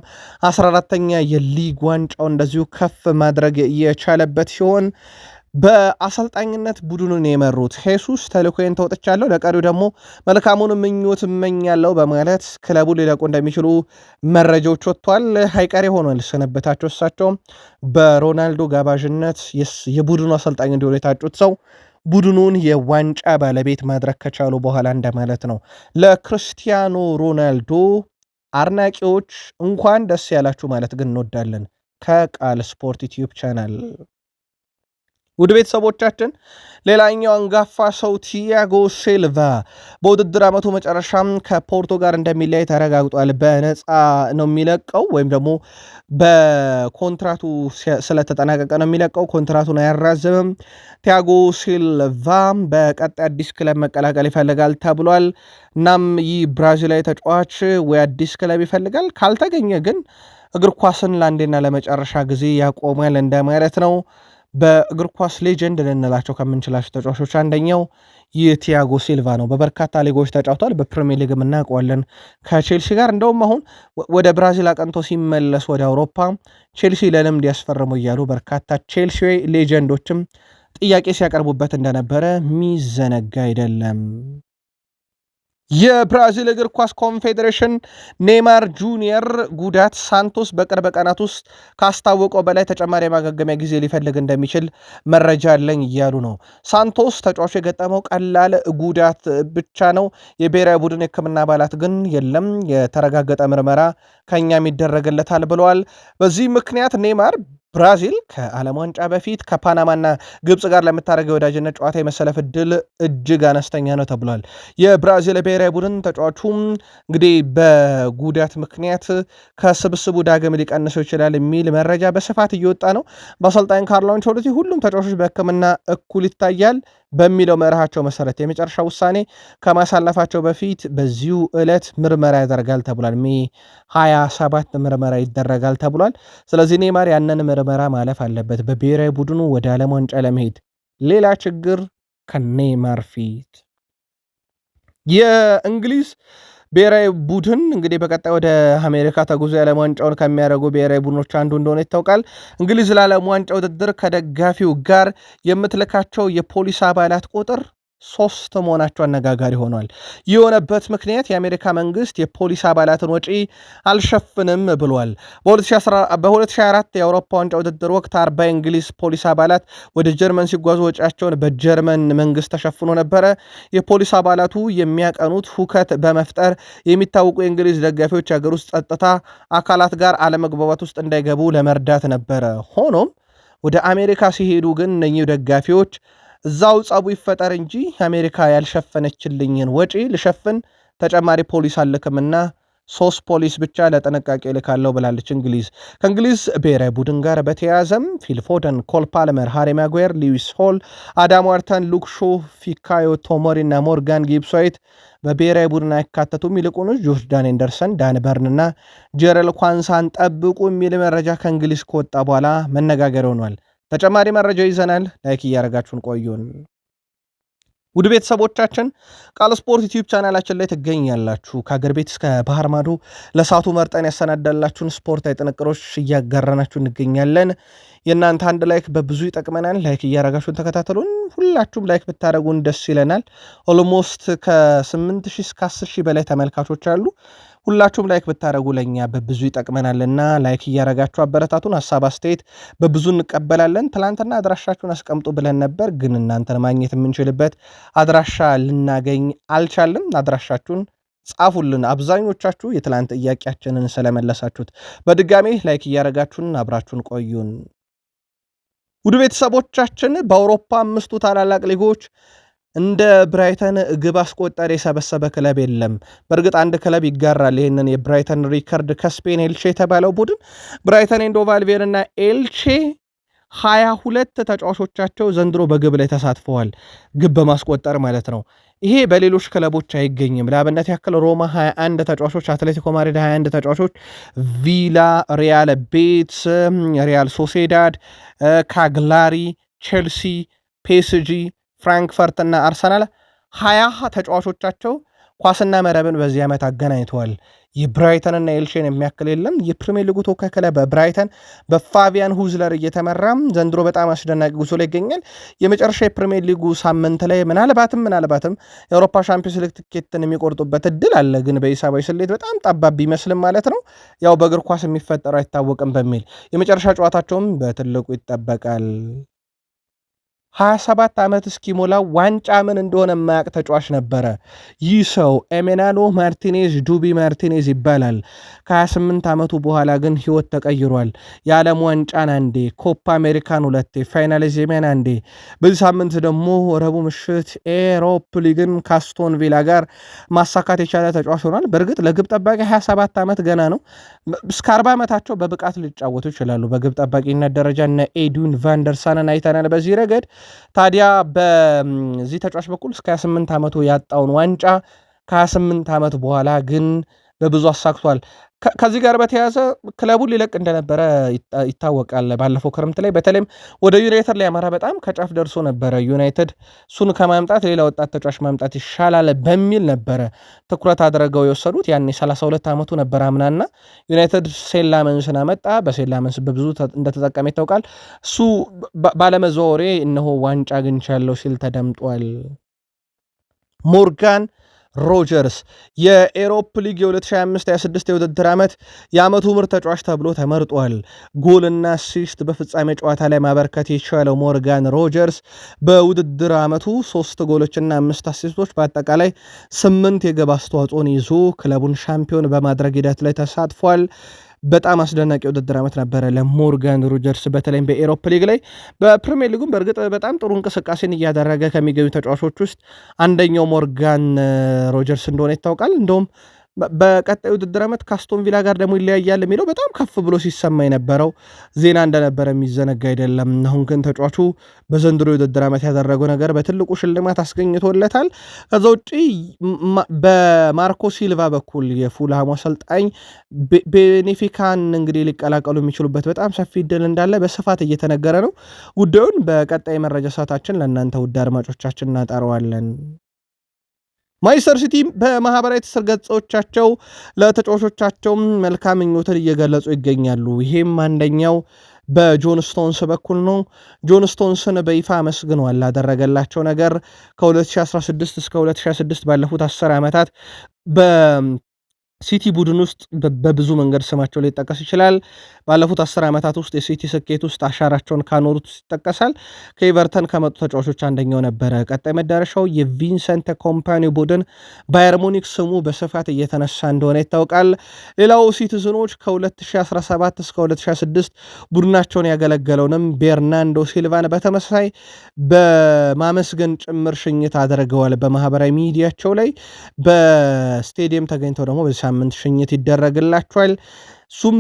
14ኛ የሊግ ዋንጫው እንደዚሁ ከፍ ማድረግ የቻለበት ሲሆን በአሰልጣኝነት ቡድኑን የመሩት ሄሱስ ተልእኮዬን ተወጥቻለሁ፣ ለቀሪው ደግሞ መልካሙን ምኞት እመኛለሁ በማለት ክለቡ ሊለቁ እንደሚችሉ መረጃዎች ወጥቷል። ሃይቀሬ ሆኗል ስንብታቸው። እሳቸውም በሮናልዶ ጋባዥነት የቡድኑ አሰልጣኝ እንዲሆኑ የታጩት ሰው ቡድኑን የዋንጫ ባለቤት ማድረግ ከቻሉ በኋላ እንደማለት ነው። ለክርስቲያኖ ሮናልዶ አድናቂዎች እንኳን ደስ ያላችሁ ማለት ግን እንወዳለን ከቃል ስፖርት ዩቲዩብ ቻናል። ውድ ቤተሰቦቻችን ሌላኛው አንጋፋ ሰው ቲያጎ ሲልቫ በውድድር ዓመቱ መጨረሻም ከፖርቶ ጋር እንደሚለያይ ተረጋግጧል። በነፃ ነው የሚለቀው ወይም ደግሞ በኮንትራቱ ስለተጠናቀቀ ነው የሚለቀው። ኮንትራቱን አያራዝምም። ቲያጎ ሲልቫ በቀጣይ አዲስ ክለብ መቀላቀል ይፈልጋል ተብሏል። እናም ይህ ብራዚላዊ ተጫዋች ወይ አዲስ ክለብ ይፈልጋል፣ ካልተገኘ ግን እግር ኳስን ለአንዴና ለመጨረሻ ጊዜ ያቆማል እንደማለት ነው። በእግር ኳስ ሌጀንድ ልንላቸው ከምንችላቸው ተጫዋቾች አንደኛው የቲያጎ ሲልቫ ነው። በበርካታ ሊጎች ተጫውቷል። በፕሪሚየር ሊግም እናውቀዋለን ከቼልሲ ጋር። እንደውም አሁን ወደ ብራዚል አቀንቶ ሲመለስ ወደ አውሮፓ ቼልሲ ለልምድ ያስፈርሙ እያሉ በርካታ ቼልሲ ሌጀንዶችም ጥያቄ ሲያቀርቡበት እንደነበረ ሚዘነጋ አይደለም። የብራዚል እግር ኳስ ኮንፌዴሬሽን ኔይማር ጁኒየር ጉዳት ሳንቶስ በቅርብ ቀናት ውስጥ ካስታወቀው በላይ ተጨማሪ የማገገሚያ ጊዜ ሊፈልግ እንደሚችል መረጃ አለኝ እያሉ ነው። ሳንቶስ ተጫዋቹ የገጠመው ቀላል ጉዳት ብቻ ነው። የብሔራዊ ቡድን የሕክምና አባላት ግን የለም የተረጋገጠ ምርመራ ከኛም ይደረግለታል ብለዋል። በዚህ ምክንያት ኔይማር ብራዚል ከዓለም ዋንጫ በፊት ከፓናማና ግብፅ ጋር ለምታደርገው የወዳጅነት ጨዋታ የመሰለፍ ዕድል እጅግ አነስተኛ ነው ተብሏል። የብራዚል ብሔራዊ ቡድን ተጫዋቹም እንግዲህ በጉዳት ምክንያት ከስብስቡ ዳግም ሊቀንሰው ይችላል የሚል መረጃ በስፋት እየወጣ ነው። በአሰልጣኝ ካርሎ አንቸሎቲ ሁሉም ተጫዋቾች በሕክምና እኩል ይታያል በሚለው መርሃቸው መሰረት የመጨረሻ ውሳኔ ከማሳለፋቸው በፊት በዚሁ ዕለት ምርመራ ያደርጋል ተብሏል። ሜይ 27 ምርመራ ይደረጋል ተብሏል። ስለዚህ ኔይማር ያንን ምርመራ ማለፍ አለበት በብሔራዊ ቡድኑ ወደ ዓለም ዋንጫ ለመሄድ። ሌላ ችግር ከኔይማር ፊት የእንግሊዝ ብሔራዊ ቡድን እንግዲህ በቀጣይ ወደ አሜሪካ ተጉዞ የዓለም ዋንጫውን ከሚያደርጉ ብሔራዊ ቡድኖች አንዱ እንደሆነ ይታወቃል። እንግሊዝ ለዓለም ዋንጫ ውድድር ከደጋፊው ጋር የምትልካቸው የፖሊስ አባላት ቁጥር 3 መሆናቸው አነጋጋሪ ሆኗል። የሆነበት ምክንያት የአሜሪካ መንግስት የፖሊስ አባላትን ወጪ አልሸፍንም ብሏል። በ2024 የአውሮፓ ዋንጫ ውድድር ወቅት 40 የእንግሊዝ ፖሊስ አባላት ወደ ጀርመን ሲጓዙ ወጪያቸውን በጀርመን መንግስት ተሸፍኖ ነበረ። የፖሊስ አባላቱ የሚያቀኑት ሁከት በመፍጠር የሚታወቁ የእንግሊዝ ደጋፊዎች የሀገር ውስጥ ጸጥታ አካላት ጋር አለመግባባት ውስጥ እንዳይገቡ ለመርዳት ነበረ። ሆኖም ወደ አሜሪካ ሲሄዱ ግን እነኚህ ደጋፊዎች እዛው ጸቡ ይፈጠር እንጂ አሜሪካ ያልሸፈነችልኝን ወጪ ልሸፍን ተጨማሪ ፖሊስ አልክምና 3 ፖሊስ ብቻ ለጥንቃቄ ልካለው ብላለች እንግሊዝ። ከእንግሊዝ ብሔራዊ ቡድን ጋር በተያያዘም ፊል ፎደን፣ ኮል ፓልመር፣ ሃሪ ማጓየር፣ ሉዊስ ሆል፣ አዳም ዋርተን፣ ሉክ ሾ፣ ፊካዮ ቶሞሪ እና ሞርጋን ጊብስዋይት በብሔራዊ ቡድን አይካተቱም። ይልቁንስ ጆርዳን ኤንደርሰን፣ ዳን በርን እና ጀረል ኳንሳን ጠብቁ የሚል መረጃ ከእንግሊዝ ከወጣ በኋላ መነጋገር ሆኗል። ተጨማሪ መረጃ ይዘናል። ላይክ እያደረጋችሁን ቆዩን። ውድ ቤተሰቦቻችን ቃል ስፖርት ዩቲዩብ ቻናላችን ላይ ትገኛላችሁ። ከሀገር ቤት እስከ ባህር ማዶ ለሳቱ መርጠን ያሰናዳላችሁን ስፖርታዊ ጥንቅሮች እያጋራናችሁ እንገኛለን። የእናንተ አንድ ላይክ በብዙ ይጠቅመናል። ላይክ እያደረጋችሁን ተከታተሉን። ሁላችሁም ላይክ ብታደረጉን ደስ ይለናል። ኦልሞስት ከ8,000 እስከ 10,000 በላይ ተመልካቾች አሉ። ሁላችሁም ላይክ ብታደረጉ ለእኛ በብዙ ይጠቅመናልና ላይክ እያደረጋችሁ አበረታቱን። ሀሳብ አስተያየት በብዙ እንቀበላለን። ትላንትና አድራሻችሁን አስቀምጡ ብለን ነበር፣ ግን እናንተን ማግኘት የምንችልበት አድራሻ ልናገኝ አልቻልም። አድራሻችሁን ጻፉልን። አብዛኞቻችሁ የትላንት ጥያቄያችንን ስለመለሳችሁት በድጋሜ ላይክ እያደረጋችሁን አብራችሁን ቆዩን። ውድ ቤተሰቦቻችን በአውሮፓ 5ቱ ታላላቅ ሊጎች እንደ ብራይተን ግብ አስቆጠር የሰበሰበ ክለብ የለም። በእርግጥ አንድ ክለብ ይጋራል ይህንን የብራይተን ሪከርድ ከስፔን ኤልቼ የተባለው ቡድን። ብራይተን ኤንድ ሆቭ አልቢዮን እና ኤልቼ 22 ተጫዋቾቻቸው ዘንድሮ በግብ ላይ ተሳትፈዋል፣ ግብ በማስቆጠር ማለት ነው። ይሄ በሌሎች ክለቦች አይገኝም። ለአብነት ያክል ሮማ 21 ተጫዋቾች፣ አትሌቲኮ ማድሪድ 21 ተጫዋቾች፣ ቪላ ሪያል ቤትስ፣ ሪያል ሶሴዳድ፣ ካግላሪ፣ ቼልሲ፣ ፔስጂ፣ ፍራንክፈርት እና አርሰናል 20 ተጫዋቾቻቸው ኳስና መረብን በዚህ ዓመት አገናኝተዋል። የብራይተንና ኤልቼን የሚያክል የለም። የፕሪሚየር ሊጉ ተወካይ ክለብ ብራይተን በፋቢያን ሁዝለር እየተመራም ዘንድሮ በጣም አስደናቂ ጉዞ ላይ ይገኛል። የመጨረሻ የፕሪሚየር ሊጉ ሳምንት ላይ ምናልባትም የአውሮፓ ሻምፒዮንስ ሊግ ትኬትን የሚቆርጡበት እድል አለ፣ ግን በሂሳባዊ ስሌት በጣም ጠባብ ቢመስልም ማለት ነው። ያው በእግር ኳስ የሚፈጠረው አይታወቅም በሚል የመጨረሻ ጨዋታቸውም በትልቁ ይጠበቃል። 27 ዓመት እስኪሞላው ዋንጫ ምን እንደሆነ የማያውቅ ተጫዋች ነበረ። ይህ ሰው ኤሜናሎ ማርቲኔዝ ዱቢ ማርቲኔዝ ይባላል። ከ28 ዓመቱ በኋላ ግን ህይወት ተቀይሯል። የዓለም ዋንጫን አንዴ፣ ኮፓ አሜሪካን 2፣ ፋይናሊዜሚያን አንዴ፣ በዚህ ሳምንት ደግሞ ረቡዕ ምሽት ኤሮፕ ሊግን ካስቶን ቪላ ጋር ማሳካት የቻለ ተጫዋች ሆኗል። በእርግጥ ለግብ ጠባቂ 27 ዓመት ገና ነው። እስከ 40 ዓመታቸው በብቃት ሊጫወቱ ይችላሉ። በግብ ጠባቂነት ደረጃ እነ ኤድዊን ቫንደርሳንን አይተናል። በዚህ ረገድ ታዲያ በዚህ ተጫዋች በኩል እስከ 28 ዓመቱ ያጣውን ዋንጫ ከ28 ዓመት በኋላ ግን በብዙ አሳክቷል። ከዚህ ጋር በተያያዘ ክለቡን ሊለቅ እንደነበረ ይታወቃል። ባለፈው ክረምት ላይ በተለይም ወደ ዩናይትድ ላይ ያመራ በጣም ከጫፍ ደርሶ ነበረ። ዩናይትድ እሱን ከማምጣት ሌላ ወጣት ተጫዋች ማምጣት ይሻላል በሚል ነበረ ትኩረት አድርገው የወሰዱት። ያኔ 32 ዓመቱ ነበር አምናና ዩናይትድ ሴላመንስን አመጣ። በሴላመንስ በብዙ እንደተጠቀመ ይታወቃል። እሱ ባለመዘዋወሬ እነሆ ዋንጫ አግኝቻለሁ ሲል ተደምጧል። ሞርጋን ሮጀርስ የኤሮፕ ሊግ የ2025/26 የውድድር ዓመት የዓመቱ ምርጥ ተጫዋች ተብሎ ተመርጧል። ጎልና አሲስት በፍጻሜ ጨዋታ ላይ ማበርከት የቻለው ሞርጋን ሮጀርስ በውድድር ዓመቱ 3 ጎሎችና 5 አሲስቶች በአጠቃላይ 8 የግብ አስተዋጽኦን ይዞ ክለቡን ሻምፒዮን በማድረግ ሂደት ላይ ተሳትፏል። በጣም አስደናቂ ውድድር ዓመት ነበረ ለሞርጋን ሮጀርስ በተለይም በኤሮፕ ሊግ ላይ። በፕሪሚየር ሊጉም በእርግጥ በጣም ጥሩ እንቅስቃሴን እያደረገ ከሚገኙ ተጫዋቾች ውስጥ አንደኛው ሞርጋን ሮጀርስ እንደሆነ ይታወቃል። እንደውም በቀጣይ ውድድር ዓመት ከአስቶን ቪላ ጋር ደግሞ ይለያያል የሚለው በጣም ከፍ ብሎ ሲሰማ የነበረው ዜና እንደነበረ የሚዘነጋ አይደለም። አሁን ግን ተጫዋቹ በዘንድሮ የውድድር ዓመት ያደረገው ነገር በትልቁ ሽልማት አስገኝቶለታል። ከዛ ውጪ በማርኮ ሲልቫ በኩል የፉልሃሙ አሰልጣኝ ቤኔፊካን እንግዲህ ሊቀላቀሉ የሚችሉበት በጣም ሰፊ እድል እንዳለ በስፋት እየተነገረ ነው። ጉዳዩን በቀጣይ መረጃ ሰዓታችን ለእናንተ ውድ አድማጮቻችን እናጠረዋለን። ማንቸስተር ሲቲ በማህበራዊ ትስስር ገጾቻቸው ለተጫዋቾቻቸው መልካም ምኞትን እየገለጹ ይገኛሉ። ይሄም አንደኛው በጆን ስቶንስ በኩል ነው። ጆን ስቶንስን በይፋ አመስግነዋል ላደረገላቸው ነገር። ከ2016 እስከ 2026 ባለፉት 10 ዓመታት ሲቲ ቡድን ውስጥ በብዙ መንገድ ስማቸው ላይ ይጠቀስ ይችላል። ባለፉት 10 ዓመታት ውስጥ የሲቲ ስኬት ውስጥ አሻራቸውን ካኖሩት ውስጥ ይጠቀሳል። ከኤቨርተን ከመጡ ተጫዋቾች አንደኛው ነበረ። ቀጣይ መዳረሻው የቪንሰንት ኮምፓኒ ቡድን ባየር ሙኒክ ስሙ በስፋት እየተነሳ እንደሆነ ይታወቃል። ሌላው ሲቲዝኖች ከ2017 እስከ 2026 ቡድናቸውን ያገለገለውንም ቤርናንዶ ሲልቫን በተመሳሳይ በማመስገን ጭምር ሽኝት አድርገዋል። በማህበራዊ ሚዲያቸው ላይ በስቴዲየም ተገኝተው ደግሞ ሳምንት ሽኝት ይደረግላቸዋል። እሱም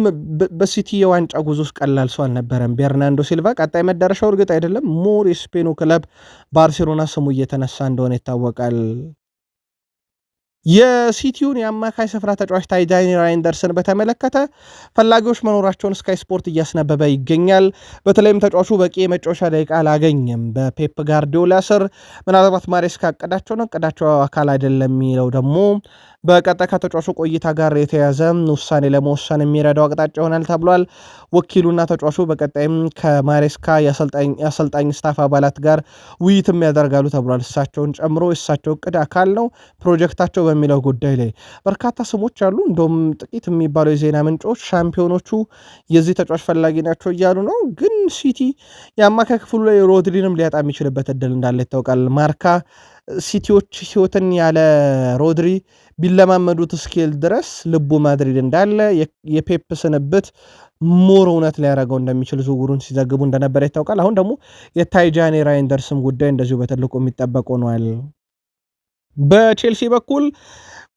በሲቲ የዋንጫ ጉዞ ውስጥ ቀላል ሰው አልነበረም። ቤርናንዶ ሲልቫ ቀጣይ መዳረሻው እርግጥ አይደለም። ሞር የስፔኑ ክለብ ባርሴሎና ስሙ እየተነሳ እንደሆነ ይታወቃል። የሲቲውን የአማካይ ስፍራ ተጫዋች ታይጃኒ ራይንደርስን በተመለከተ ፈላጊዎች መኖራቸውን ስካይ ስፖርት እያስነበበ ይገኛል። በተለይም ተጫዋቹ በቂ የመጫወቻ ደቂቃ አላገኘም በፔፕ ጋርዲዮላ ስር። ምናልባት ማሬስካ እቅዳቸው አካል አይደለም የሚለው ደግሞ በቀጣይ ከተጫዋቹ ቆይታ ጋር የተያዘ ውሳኔ ለመወሰን የሚረዳው አቅጣጫ ይሆናል ተብሏል። ወኪሉና ተጫዋቹ በቀጣይም ከማሬስካ የአሰልጣኝ ስታፍ አባላት ጋር ውይይትም ያደርጋሉ ተብሏል። እሳቸውን ጨምሮ የእሳቸው እቅድ አካል ነው ፕሮጀክታቸው በሚለው ጉዳይ ላይ በርካታ ስሞች አሉ። እንደውም ጥቂት የሚባለው የዜና ምንጮች ሻምፒዮኖቹ የዚህ ተጫዋች ፈላጊ ናቸው እያሉ ነው። ግን ሲቲ የአማካይ ክፍሉ ላይ ሮድሪንም ሊያጣ የሚችልበት እድል እንዳለ ይታወቃል። ማርካ ሲቲዎች ህይወትን ያለ ሮድሪ ቢለማመዱት እስኪል ድረስ ልቡ ማድሪድ እንዳለ የፔፕ ስንብት ሞር እውነት ሊያደርገው እንደሚችል ዝውውሩን ሲዘግቡ እንደነበረ ይታወቃል። አሁን ደግሞ የታይጃኒ ራይንደርስም ጉዳይ እንደዚሁ በትልቁ የሚጠበቅ ሆኗል። በቼልሲ በኩል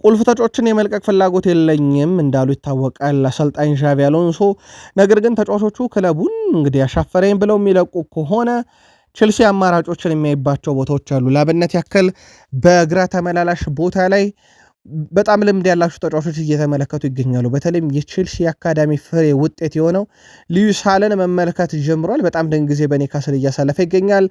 ቁልፍ ተጫዋቾችን የመልቀቅ ፍላጎት የለኝም እንዳሉ ይታወቃል አሰልጣኝ ዣቪ አሎንሶ። ነገር ግን ተጫዋቾቹ ክለቡን እንግዲህ አሻፈረኝ ብለው የሚለቁ ከሆነ ቼልሲ አማራጮችን የሚያይባቸው ቦታዎች አሉ። ለአብነት ያክል በግራ ተመላላሽ ቦታ ላይ በጣም ልምድ ያላቸው ተጫዋቾች እየተመለከቱ ይገኛሉ። በተለይም የቼልሲ አካዳሚ ፍሬ ውጤት የሆነው ሉዊስ ሃለን መመልከት ጀምሯል። በጣም ደን ጊዜ በኒውካስል እያሳለፈ ይገኛል።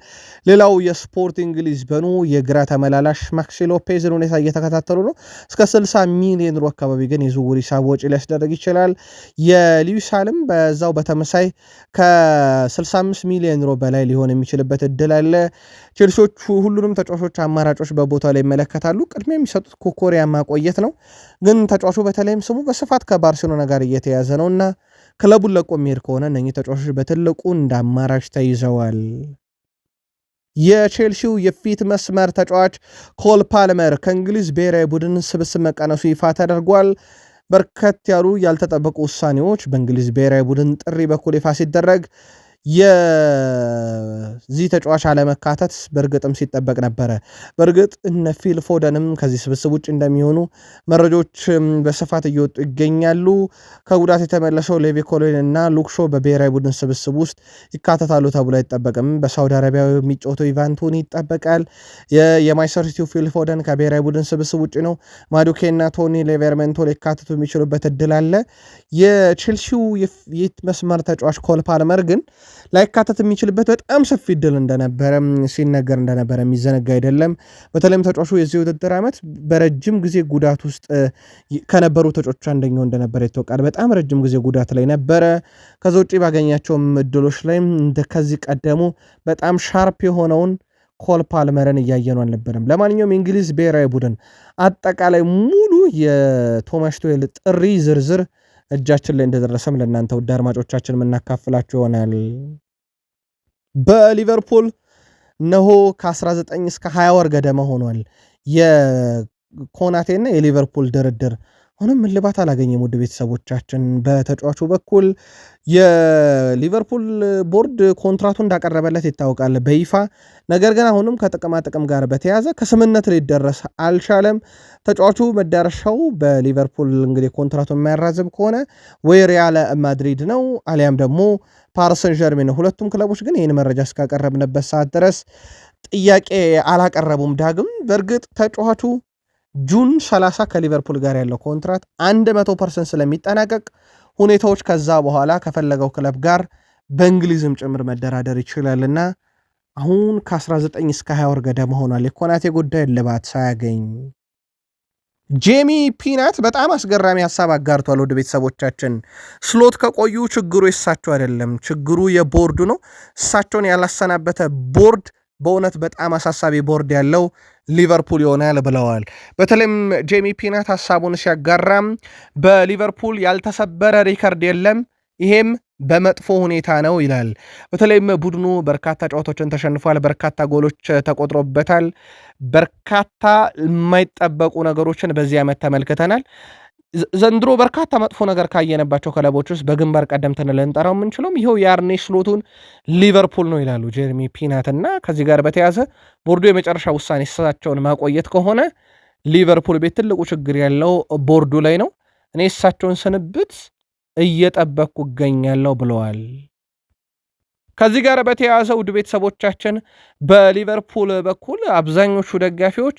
ሌላው የስፖርቲንግ ሊዝበኑ የግራ ተመላላሽ ማክሲ ሎፔዝን ሁኔታ እየተከታተሉ ነው። እስከ 60 ሚሊዮን ዩሮ አካባቢ ግን የዝውውር ሂሳብ ወጪ ሊያስደረግ ይችላል። የሉዊስ ሃለን በዛው በተመሳይ ከ65 ሚሊዮን ዩሮ በላይ ሊሆን የሚችልበት እድል አለ። ቼልሲዎቹ ሁሉንም ተጫዋቾች አማራጮች በቦታው ላይ ይመለከታሉ። ቅድሚያ የሚሰጡት ኮኮሪያ ማቆየት ነው። ግን ተጫዋቹ በተለይም ስሙ በስፋት ከባርሴሎና ጋር እየተያዘ ነው እና ክለቡን ለቆ የሚሄድ ከሆነ እነኚህ ተጫዋቾች በትልቁ እንደ አማራጭ ተይዘዋል። የቼልሲው የፊት መስመር ተጫዋች ኮል ፓልመር ከእንግሊዝ ብሔራዊ ቡድን ስብስብ መቀነሱ ይፋ ተደርጓል። በርከት ያሉ ያልተጠበቁ ውሳኔዎች በእንግሊዝ ብሔራዊ ቡድን ጥሪ በኩል ይፋ ሲደረግ የዚህ ተጫዋች አለመካተት በእርግጥም ሲጠበቅ ነበረ። በእርግጥ እነ ፊል ፎደንም ከዚህ ስብስብ ውጭ እንደሚሆኑ መረጃዎች በስፋት እየወጡ ይገኛሉ። ከጉዳት የተመለሰው ሌቪ ኮሎን እና ሉክሾ በብሔራዊ ቡድን ስብስብ ውስጥ ይካተታሉ ተብሎ አይጠበቅም። በሳውዲ አረቢያ የሚጫወተው ኢቫን ቶኒ ይጠበቃል። የማንቸስተር ሲቲው ፊል ፎደን ከብሔራዊ ቡድን ስብስብ ውጭ ነው። ማዱኬ እና ቶኒ ሌቨርመንቶ ሊካተቱ የሚችሉበት እድል አለ። የቼልሲው የፊት መስመር ተጫዋች ኮል ፓልመር ግን ላይካተት የሚችልበት በጣም ሰፊ እድል እንደነበረ ሲነገር እንደነበረ የሚዘነጋ አይደለም። በተለይም ተጫዋቹ የዚህ ውድድር ዓመት በረጅም ጊዜ ጉዳት ውስጥ ከነበሩ ተጫዋቾች አንደኛው እንደነበረ ይታወቃል። በጣም ረጅም ጊዜ ጉዳት ላይ ነበረ። ከዛ ውጭ ባገኛቸውም እድሎች ላይ ከዚህ ቀደሙ በጣም ሻርፕ የሆነውን ኮል ፓልመርን እያየኑ አልነበረም። ለማንኛውም የእንግሊዝ ብሔራዊ ቡድን አጠቃላይ ሙሉ የቶማስ ቱዌል ጥሪ ዝርዝር እጃችን ላይ እንደደረሰም ለእናንተ ውድ አድማጮቻችን የምናካፍላችሁ ይሆናል። በሊቨርፑል እነሆ ከ19 እስከ 20 ወር ገደማ ሆኗል የኮናቴና የሊቨርፑል ድርድር አሁንም እልባት አላገኘም። ውድ ቤተሰቦቻችን በተጫዋቹ በኩል የሊቨርፑል ቦርድ ኮንትራቱ እንዳቀረበለት ይታወቃል በይፋ ነገር ግን አሁንም ከጥቅማ ጥቅም ጋር በተያዘ ከስምነት ሊደረስ አልቻለም። ተጫዋቹ መዳረሻው በሊቨርፑል እንግዲህ ኮንትራቱ የሚያራዝም ከሆነ ወይ ሪያል ማድሪድ ነው አሊያም ደግሞ ፓሪስ ሰን ዠርሜን ነው። ሁለቱም ክለቦች ግን ይህን መረጃ እስካቀረብንበት ሰዓት ድረስ ጥያቄ አላቀረቡም። ዳግም በእርግጥ ተጫዋቹ ጁን 30 ከሊቨርፑል ጋር ያለው ኮንትራት 100% ስለሚጠናቀቅ ሁኔታዎች ከዛ በኋላ ከፈለገው ክለብ ጋር በእንግሊዝም ጭምር መደራደር ይችላልና አሁን ከ19 እስከ 20 ወር ገደማ ሆኗል የኮናቴ ጉዳይ እልባት ሳያገኝ። ጄሚ ፒናት በጣም አስገራሚ ሀሳብ አጋርቷል። ወደ ቤተሰቦቻችን ስሎት ከቆዩ ችግሩ የሳቸው አይደለም፣ ችግሩ የቦርዱ ነው። እሳቸውን ያላሰናበተ ቦርድ በእውነት በጣም አሳሳቢ ቦርድ ያለው ሊቨርፑል ይሆናል ብለዋል። በተለይም ጄሚ ፒናት ሀሳቡን ሲያጋራም በሊቨርፑል ያልተሰበረ ሪከርድ የለም፣ ይሄም በመጥፎ ሁኔታ ነው ይላል። በተለይም ቡድኑ በርካታ ጨዋታዎችን ተሸንፏል፣ በርካታ ጎሎች ተቆጥሮበታል፣ በርካታ የማይጠበቁ ነገሮችን በዚህ ዓመት ተመልክተናል። ዘንድሮ በርካታ መጥፎ ነገር ካየነባቸው ክለቦች ውስጥ በግንባር ቀደምትን ልንጠራው የምንችለውም ይኸው የአርኔ ስሎቱን ሊቨርፑል ነው ይላሉ ጀርሚ ፒናት። እና ከዚህ ጋር በተያዘ ቦርዱ የመጨረሻ ውሳኔ እሳቸውን ማቆየት ከሆነ ሊቨርፑል ቤት ትልቁ ችግር ያለው ቦርዱ ላይ ነው። እኔ እሳቸውን ስንብት እየጠበቅኩ እገኛለሁ ብለዋል። ከዚህ ጋር በተያያዘ ውድ ቤተሰቦቻችን በሊቨርፑል በኩል አብዛኞቹ ደጋፊዎች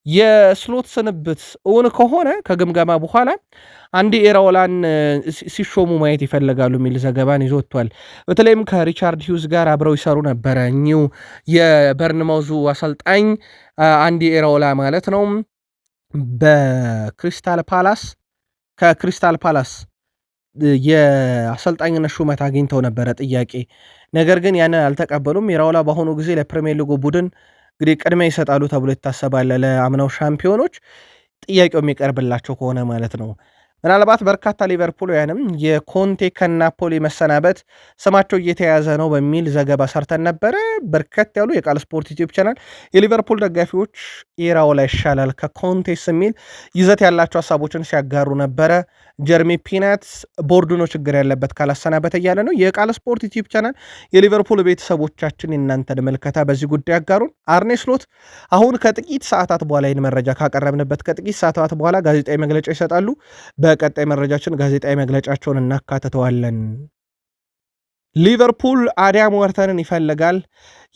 የስሎት ስንብት እውን ከሆነ ከግምገማ በኋላ አንዲ ኤራኦላን ሲሾሙ ማየት ይፈልጋሉ የሚል ዘገባን ይዞ ወጥቷል። በተለይም ከሪቻርድ ሂውዝ ጋር አብረው ይሰሩ ነበረ እኚሁ የበርንማውዙ አሰልጣኝ አንዲ ኤራኦላ ማለት ነው። በክሪስታል ፓላስ ከክሪስታል ፓላስ የአሰልጣኝነት ሹመት አግኝተው ነበረ ጥያቄ፣ ነገር ግን ያንን አልተቀበሉም። ኢራኦላ በአሁኑ ጊዜ ለፕሪሚየር ሊጉ ቡድን እንግዲህ ቅድሚያ ይሰጣሉ ተብሎ ይታሰባል። ለአምናው ሻምፒዮኖች ጥያቄው የሚቀርብላቸው ከሆነ ማለት ነው። ምናልባት በርካታ ሊቨርፑልያንም የኮንቴ ከናፖሊ መሰናበት ስማቸው እየተያዘ ነው በሚል ዘገባ ሰርተን ነበረ። በርከት ያሉ የቃል ስፖርት ዩቲዩብ ቻናል የሊቨርፑል ደጋፊዎች ኢራኦላ ይሻላል ከኮንቴስ የሚል ይዘት ያላቸው ሀሳቦችን ሲያጋሩ ነበረ። ጀርሚ ፒናት ቦርዱ ነው ችግር ያለበት ካላሰናበት እያለ ነው። የቃል ስፖርት ዩቲዩብ ቻናል የሊቨርፑል ቤተሰቦቻችን የእናንተን መልከታ በዚህ ጉዳይ ያጋሩን። አርኔ ስሎት አሁን ከጥቂት ሰዓታት በኋላ ይህን መረጃ ካቀረብንበት ከጥቂት ሰዓታት በኋላ ጋዜጣዊ መግለጫ ይሰጣሉ። በቀጣይ መረጃችን ጋዜጣዊ መግለጫቸውን እናካትተዋለን። ሊቨርፑል አዳም ዋርተንን ይፈልጋል።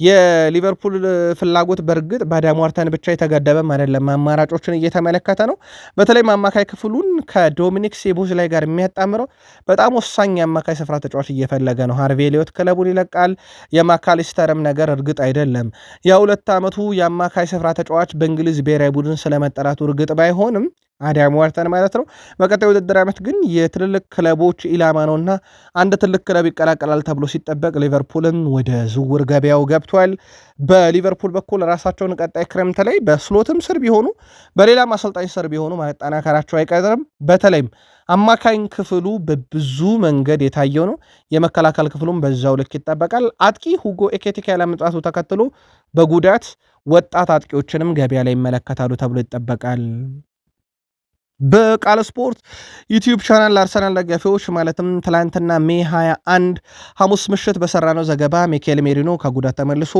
የሊቨርፑል ፍላጎት በእርግጥ በአዳም ዋርተን ብቻ የተገደበም አይደለም፣ አማራጮችን እየተመለከተ ነው። በተለይም አማካይ ክፍሉን ከዶሚኒክ ሶቦስላይ ጋር የሚያጣምረው በጣም ወሳኝ የአማካይ ስፍራ ተጫዋች እየፈለገ ነው። ሃርቬ ኤሊዮት ክለቡን ይለቃል። የማካሊስተርም ነገር እርግጥ አይደለም። የ2 ዓመቱ የአማካይ ስፍራ ተጫዋች በእንግሊዝ ብሔራዊ ቡድን ስለመጠራቱ እርግጥ ባይሆንም አዳም ዋርተን ማለት ነው። በቀጣይ ውድድር ዓመት ግን የትልልቅ ክለቦች ኢላማ ነውና አንድ ትልቅ ክለብ ይቀላቀላል ተብሎ ሲጠበቅ ሊቨርፑልም ወደ ዝውውር ገበያው ገብቷል። በሊቨርፑል በኩል ራሳቸውን ቀጣይ ክረምት ላይ በስሎትም ስር ቢሆኑ በሌላም አሰልጣኝ ስር ቢሆኑ ማጠናከራቸው አይቀርም። በተለይም አማካኝ ክፍሉ በብዙ መንገድ የታየው ነው። የመከላከል ክፍሉም በዛው ልክ ይጠበቃል። አጥቂ ሁጎ ኤኬቲካ ያለመምጣቱ ተከትሎ በጉዳት ወጣት አጥቂዎችንም ገበያ ላይ ይመለከታሉ ተብሎ ይጠበቃል። በቃል ስፖርት ዩቲዩብ ቻናል ለአርሰናል ደጋፊዎች ማለትም ትላንትና ሜይ 21 ሐሙስ ምሽት በሰራነው ዘገባ ሚኬል ሜሪኖ ከጉዳት ተመልሶ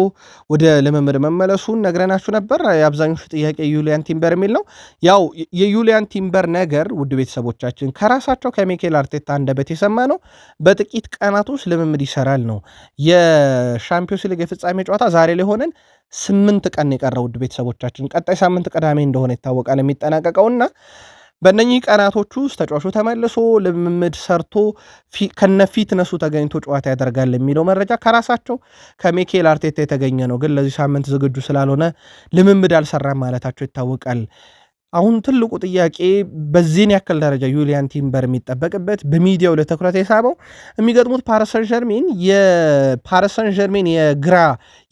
ወደ ልምምድ መመለሱን ነግረናችሁ ነበር። የአብዛኞቹ ጥያቄ ዩሊያን ቲምበር የሚል ነው። ያው የዩሊያን ቲምበር ነገር ውድ ቤተሰቦቻችን ከራሳቸው ከሚኬል አርቴታ አንደበት የሰማ ነው። በጥቂት ቀናት ውስጥ ልምምድ ይሰራል ነው። የሻምፒዮንስ ሊግ የፍጻሜ ጨዋታ ዛሬ ላይ ሆነን 8 ቀን የቀረው ውድ ቤተሰቦቻችን፣ ቀጣይ ሳምንት ቅዳሜ እንደሆነ ይታወቃል የሚጠናቀቀውና በእነኚህ ቀናቶች ውስጥ ተጫዋቹ ተመልሶ ልምምድ ሰርቶ ከነፊትነሱ ተገኝቶ ጨዋታ ያደርጋል የሚለው መረጃ ከራሳቸው ከሚኬል አርቴታ የተገኘ ነው። ግን ለዚህ ሳምንት ዝግጁ ስላልሆነ ልምምድ አልሰራም ማለታቸው ይታወቃል። አሁን ትልቁ ጥያቄ በዚህን ያክል ደረጃ ዩሊያን ቲምበር የሚጠበቅበት በሚዲያው ለትኩረት የሳበው የሚገጥሙት ፓሪሰን ጀርሜን የግራ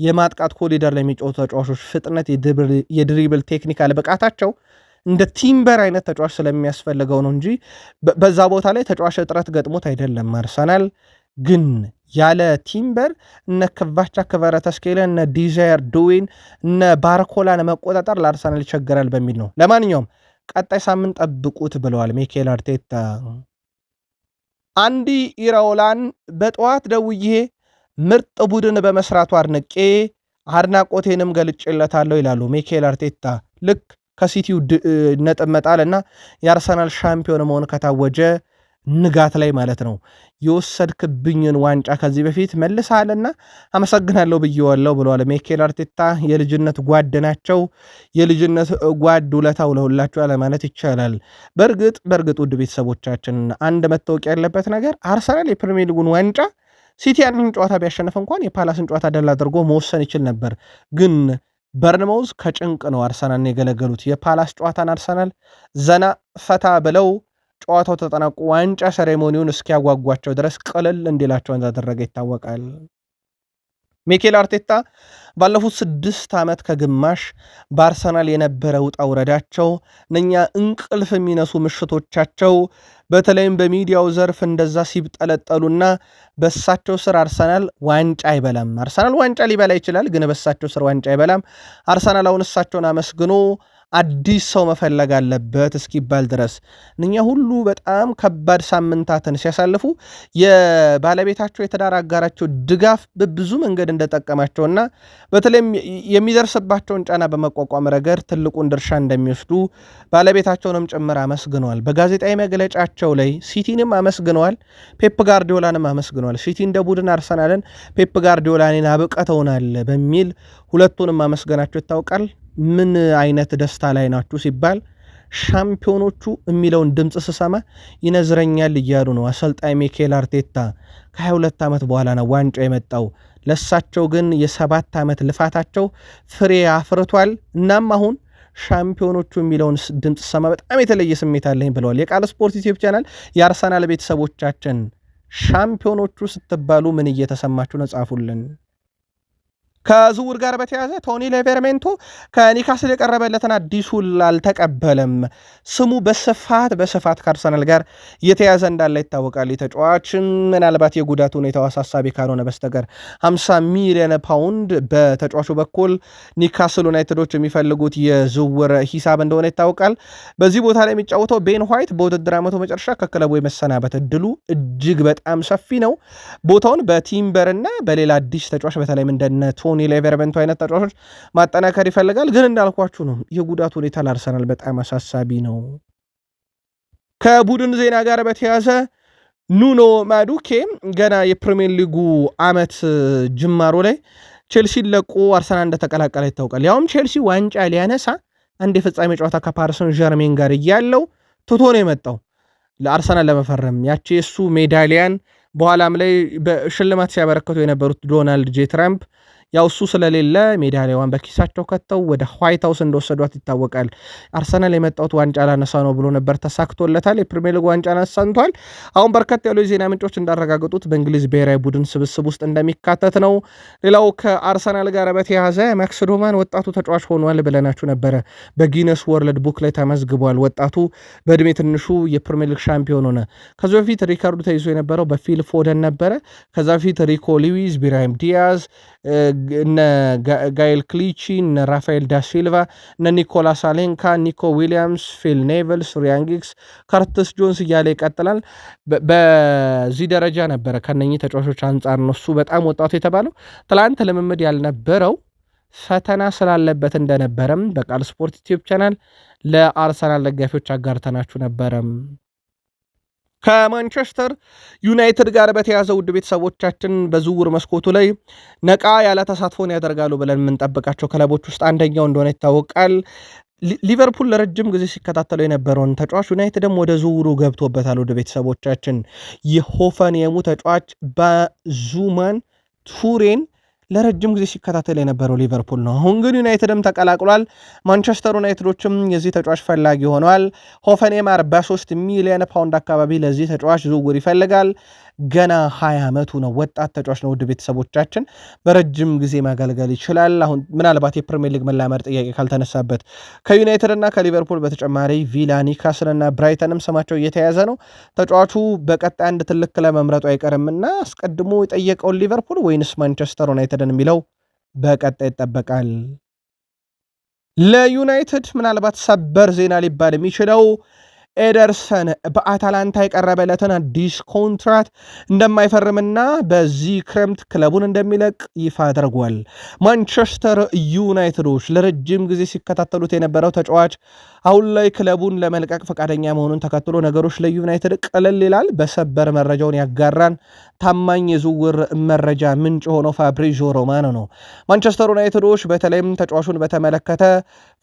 የማጥቃት ኮሪደር ለሚጫወቱ ተጫዋቾች ፍጥነት፣ የድሪብል ቴክኒካል ብቃታቸው እንደ ቲምበር አይነት ተጫዋች ስለሚያስፈልገው ነው እንጂ በዛ ቦታ ላይ ተጫዋች እጥረት ገጥሞት አይደለም። አርሰናል ግን ያለ ቲምበር እነ ክቫቻ ክቫራትስኬሊያ እነ ዲዛየር ዱዌን እነ ባርኮላን መቆጣጠር ለአርሰናል ይቸገራል በሚል ነው። ለማንኛውም ቀጣይ ሳምንት ጠብቁት ብለዋል ሚኬል አርቴታ። አንዲ ኢራኦላን በጠዋት ደውዬ ምርጥ ቡድን በመስራቱ አድንቄ አድናቆቴንም ገልጬለታለሁ ይላሉ ሚኬል አርቴታ ልክ ከሲቲው ነጥብ መጣል እና የአርሰናል ሻምፒዮን መሆን ከታወጀ ንጋት ላይ ማለት ነው። የወሰድክብኝን ዋንጫ ከዚህ በፊት መልሰሃልና አመሰግናለሁ ብዬዋለሁ ብለዋል ሚኬል አርቴታ። የልጅነት ጓድ ናቸው። የልጅነት ጓድ ውለታ ውለውላቸዋል ማለት ይቻላል። በእርግጥ ውድ ቤተሰቦቻችን አንድ መታወቅ ያለበት ነገር አርሰናል የፕሪሚየር ሊጉን ዋንጫ ሲቲ ያንን ጨዋታ ቢያሸነፍ እንኳን የፓላስን ጨዋታ ደል አድርጎ መወሰን ይችል ነበር። ግን በርንማውዝ ከጭንቅ ነው አርሰናልን የገለገሉት። የፓላስ ጨዋታን አርሰናል ዘና ፈታ ብለው ጨዋታው ተጠናቁ ዋንጫ ሴሬሞኒውን እስኪያጓጓቸው ድረስ ቅልል እንዲላቸው እንዳደረገ ይታወቃል። ሚኬል አርቴታ ባለፉት 6 ዓመት ከግማሽ በአርሰናል የነበረ ውጣ ውረዳቸው እነኛ እንቅልፍ የሚነሱ ምሽቶቻቸው በተለይም በሚዲያው ዘርፍ እንደዛ ሲብጠለጠሉና በሳቸው ስር አርሰናል ዋንጫ አይበላም። አርሰናል ዋንጫ ሊበላ ይችላል፣ ግን በሳቸው ስር ዋንጫ አይበላም። አርሰናል አሁን እሳቸውን አመስግኖ አዲስ ሰው መፈለግ አለበት እስኪባል ድረስ እኛ ሁሉ በጣም ከባድ ሳምንታትን ሲያሳልፉ የባለቤታቸው የትዳር አጋራቸው ድጋፍ በብዙ መንገድ እንደጠቀማቸውና በተለይም የሚደርስባቸውን ጫና በመቋቋም ረገድ ትልቁን ድርሻ እንደሚወስዱ ባለቤታቸውንም ጭምር አመስግነዋል። በጋዜጣዊ መግለጫቸው ላይ ሲቲንም አመስግነዋል፣ ፔፕ ጋርዲዮላንም አመስግነዋል። ሲቲ እንደ ቡድን አርሰናልን ፔፕ ጋርዲዮላን አብቅተውናል በሚል ሁለቱንም አመስገናቸው ይታወቃል። ምን አይነት ደስታ ላይ ናችሁ ሲባል ሻምፒዮኖቹ የሚለውን ድምፅ ስሰማ ይነዝረኛል እያሉ ነው አሰልጣኝ ሚኬል አርቴታ። ከ22 ዓመት በኋላ ነው ዋንጫው የመጣው። ለሳቸው ግን የ7 ዓመት ልፋታቸው ፍሬ አፍርቷል። እናም አሁን ሻምፒዮኖቹ የሚለውን ድምፅ ስሰማ በጣም የተለየ ስሜት አለኝ ብለዋል። የቃል ስፖርት ዩቲዩብ ቻናል የአርሰናል ቤተሰቦቻችን ሻምፒዮኖቹ ስትባሉ ምን እየተሰማችሁ ነው? ጻፉልን። ከዝውውር ጋር በተያዘ ቶኒ ሊቨርሜንቶ ከኒካስል የቀረበለትን አዲስ ውል አልተቀበለም። ስሙ በስፋት ከአርሰናል ጋር የተያዘ እንዳለ ይታወቃል። ተጫዋችን ምናልባት የጉዳት ሁኔታው አሳሳቢ ካልሆነ በስተቀር 50 ሚሊዮን ፓውንድ በተጫዋቹ በኩል ኒካስል ዩናይትዶች የሚፈልጉት የዝውውር ሂሳብ እንደሆነ ይታወቃል። በዚህ ቦታ ላይ የሚጫወተው ቤን ዋይት በውድድር ዓመቱ መጨረሻ ከክለቡ የመሰናበት እድሉ እጅግ በጣም ሰፊ ነው። ቦታውን በቲምበርና በሌላ አዲስ ተጫዋች በተለይም እንደነ ቶኒ ሊቨርሜንቶ አይነት ተጫዋቾች ማጠናከር ይፈልጋል። ግን እንዳልኳችሁ ነው የጉዳት ሁኔታ ለአርሰናል በጣም አሳሳቢ ነው። ከቡድን ዜና ጋር በተያዘ ኑኖ ማዱኬ ገና የፕሪሚየር ሊጉ ዓመት ጅማሮ ላይ ቼልሲን ለቆ አርሰናል እንደተቀላቀለ ይታወቃል። ያውም ቼልሲ ዋንጫ ሊያነሳ አንድ የፍጻሜ ጨዋታ ከፓሪሰን ጀርሜን ጋር እያለው ትቶ ነው የመጣው ለአርሰናል ለመፈረም ያቺ የሱ ሜዳሊያን በኋላም ላይ በሽልማት ሲያበረከቱ የነበሩት ዶናልድ ጄ ትራምፕ ያው እሱ ስለሌለ ሜዳሊያዋን በኪሳቸው ከተው ወደ ዋይት ሃውስ እንደወሰዷት ይታወቃል። አርሰናል የመጣውት ዋንጫ ላነሳ ነው ብሎ ነበር፣ ተሳክቶለታል። የፕሪሚየር ሊግ ዋንጫ አነሳንቷል። አሁን በርከት ያሉ የዜና ምንጮች እንዳረጋገጡት በእንግሊዝ ብሔራዊ ቡድን ስብስብ ውስጥ እንደሚካተት ነው። ሌላው ከአርሰናል ጋር በተያያዘ ማክስ ዶማን ወጣቱ ተጫዋች ሆኗል ብለናችሁ ነበረ። በጊነስ ወርልድ ቡክ ላይ ተመዝግቧል። ወጣቱ በእድሜ ትንሹ የፕሪሚየር ሊግ ሻምፒዮን ሆነ። ከዚ በፊት ሪካርዱ ተይዞ የነበረው በፊል ፎደን ነበረ። ከዛ በፊት ሪኮ ሊዊዝ፣ ብራሂም ዲያዝ፣ እነ ጋይል ክሊቺ፣ እነ ራፋኤል ዳሲልቫ፣ እነ ኒኮላስ አሌንካ፣ ኒኮ ዊሊያምስ፣ ፊል ኔቨልስ፣ ሪያን ጊግስ፣ ከርትስ ጆንስ እያለ ይቀጥላል። በዚህ ደረጃ ነበረ ከነኚህ ተጫዋቾች አንጻር ነው እሱ በጣም ወጣቱ የተባለው። ትላንት ልምምድ ያልነበረው ፈተና ስላለበት እንደነበረም በቃል ስፖርት ዩቲዩብ ቻናል ለአርሰናል ደጋፊዎች አጋርተናችሁ ነበረም። ከማንቸስተር ዩናይትድ ጋር በተያዘ ውድ ቤተሰቦቻችን በዝውውር መስኮቱ ላይ ነቃ ያለ ተሳትፎን ያደርጋሉ ብለን የምንጠብቃቸው ክለቦች ውስጥ አንደኛው እንደሆነ ይታወቃል። ሊቨርፑል ለረጅም ጊዜ ሲከታተለው የነበረውን ተጫዋች ዩናይትድም ወደ ዝውውሩ ገብቶበታል። ውድ ቤተሰቦቻችን የሆፈንየሙ ተጫዋች ባዙማን ቱሬን ለረጅም ጊዜ ሲከታተል የነበረው ሊቨርፑል ነው። አሁን ግን ዩናይትድም ተቀላቅሏል። ማንቸስተር ዩናይትዶችም የዚህ ተጫዋች ፈላጊ ሆነዋል። ሆፈንሄም 43 ሚሊዮን ፓውንድ አካባቢ ለዚህ ተጫዋች ዝውውር ይፈልጋል። ገና 20 ዓመቱ ነው። ወጣት ተጫዋች ነው። ውድ ቤተሰቦቻችን በረጅም ጊዜ ማገልገል ይችላል። አሁን ምናልባት የፕሪሚየር ሊግ መላመድ ጥያቄ ካልተነሳበት ከዩናይትድ እና ከሊቨርፑል በተጨማሪ ቪላ፣ ኒካስል እና ብራይተንም ስማቸው እየተያዘ ነው። ተጫዋቹ በቀጣይ አንድ ትልቅ ክለብ መምረጡ አይቀርምና አስቀድሞ የጠየቀውን ሊቨርፑል ወይንስ ማንቸስተር ዩናይትድን የሚለው በቀጣይ ይጠበቃል። ለዩናይትድ ምናልባት ሰበር ዜና ሊባል የሚችለው ኤደርሰን በአታላንታ የቀረበለትን አዲስ ኮንትራት እንደማይፈርምና በዚህ ክረምት ክለቡን እንደሚለቅ ይፋ አድርጓል። ማንቸስተር ዩናይትዶች ለረጅም ጊዜ ሲከታተሉት የነበረው ተጫዋች አሁን ላይ ክለቡን ለመልቀቅ ፈቃደኛ መሆኑን ተከትሎ ነገሮች ለዩናይትድ ቀለል ይላል። በሰበር መረጃውን ያጋራን ታማኝ የዝውውር መረጃ ምንጭ ሆነው ፋብሪዚዮ ሮማኖ ነው። ማንቸስተር ዩናይትዶች በተለይም ተጫዋቹን በተመለከተ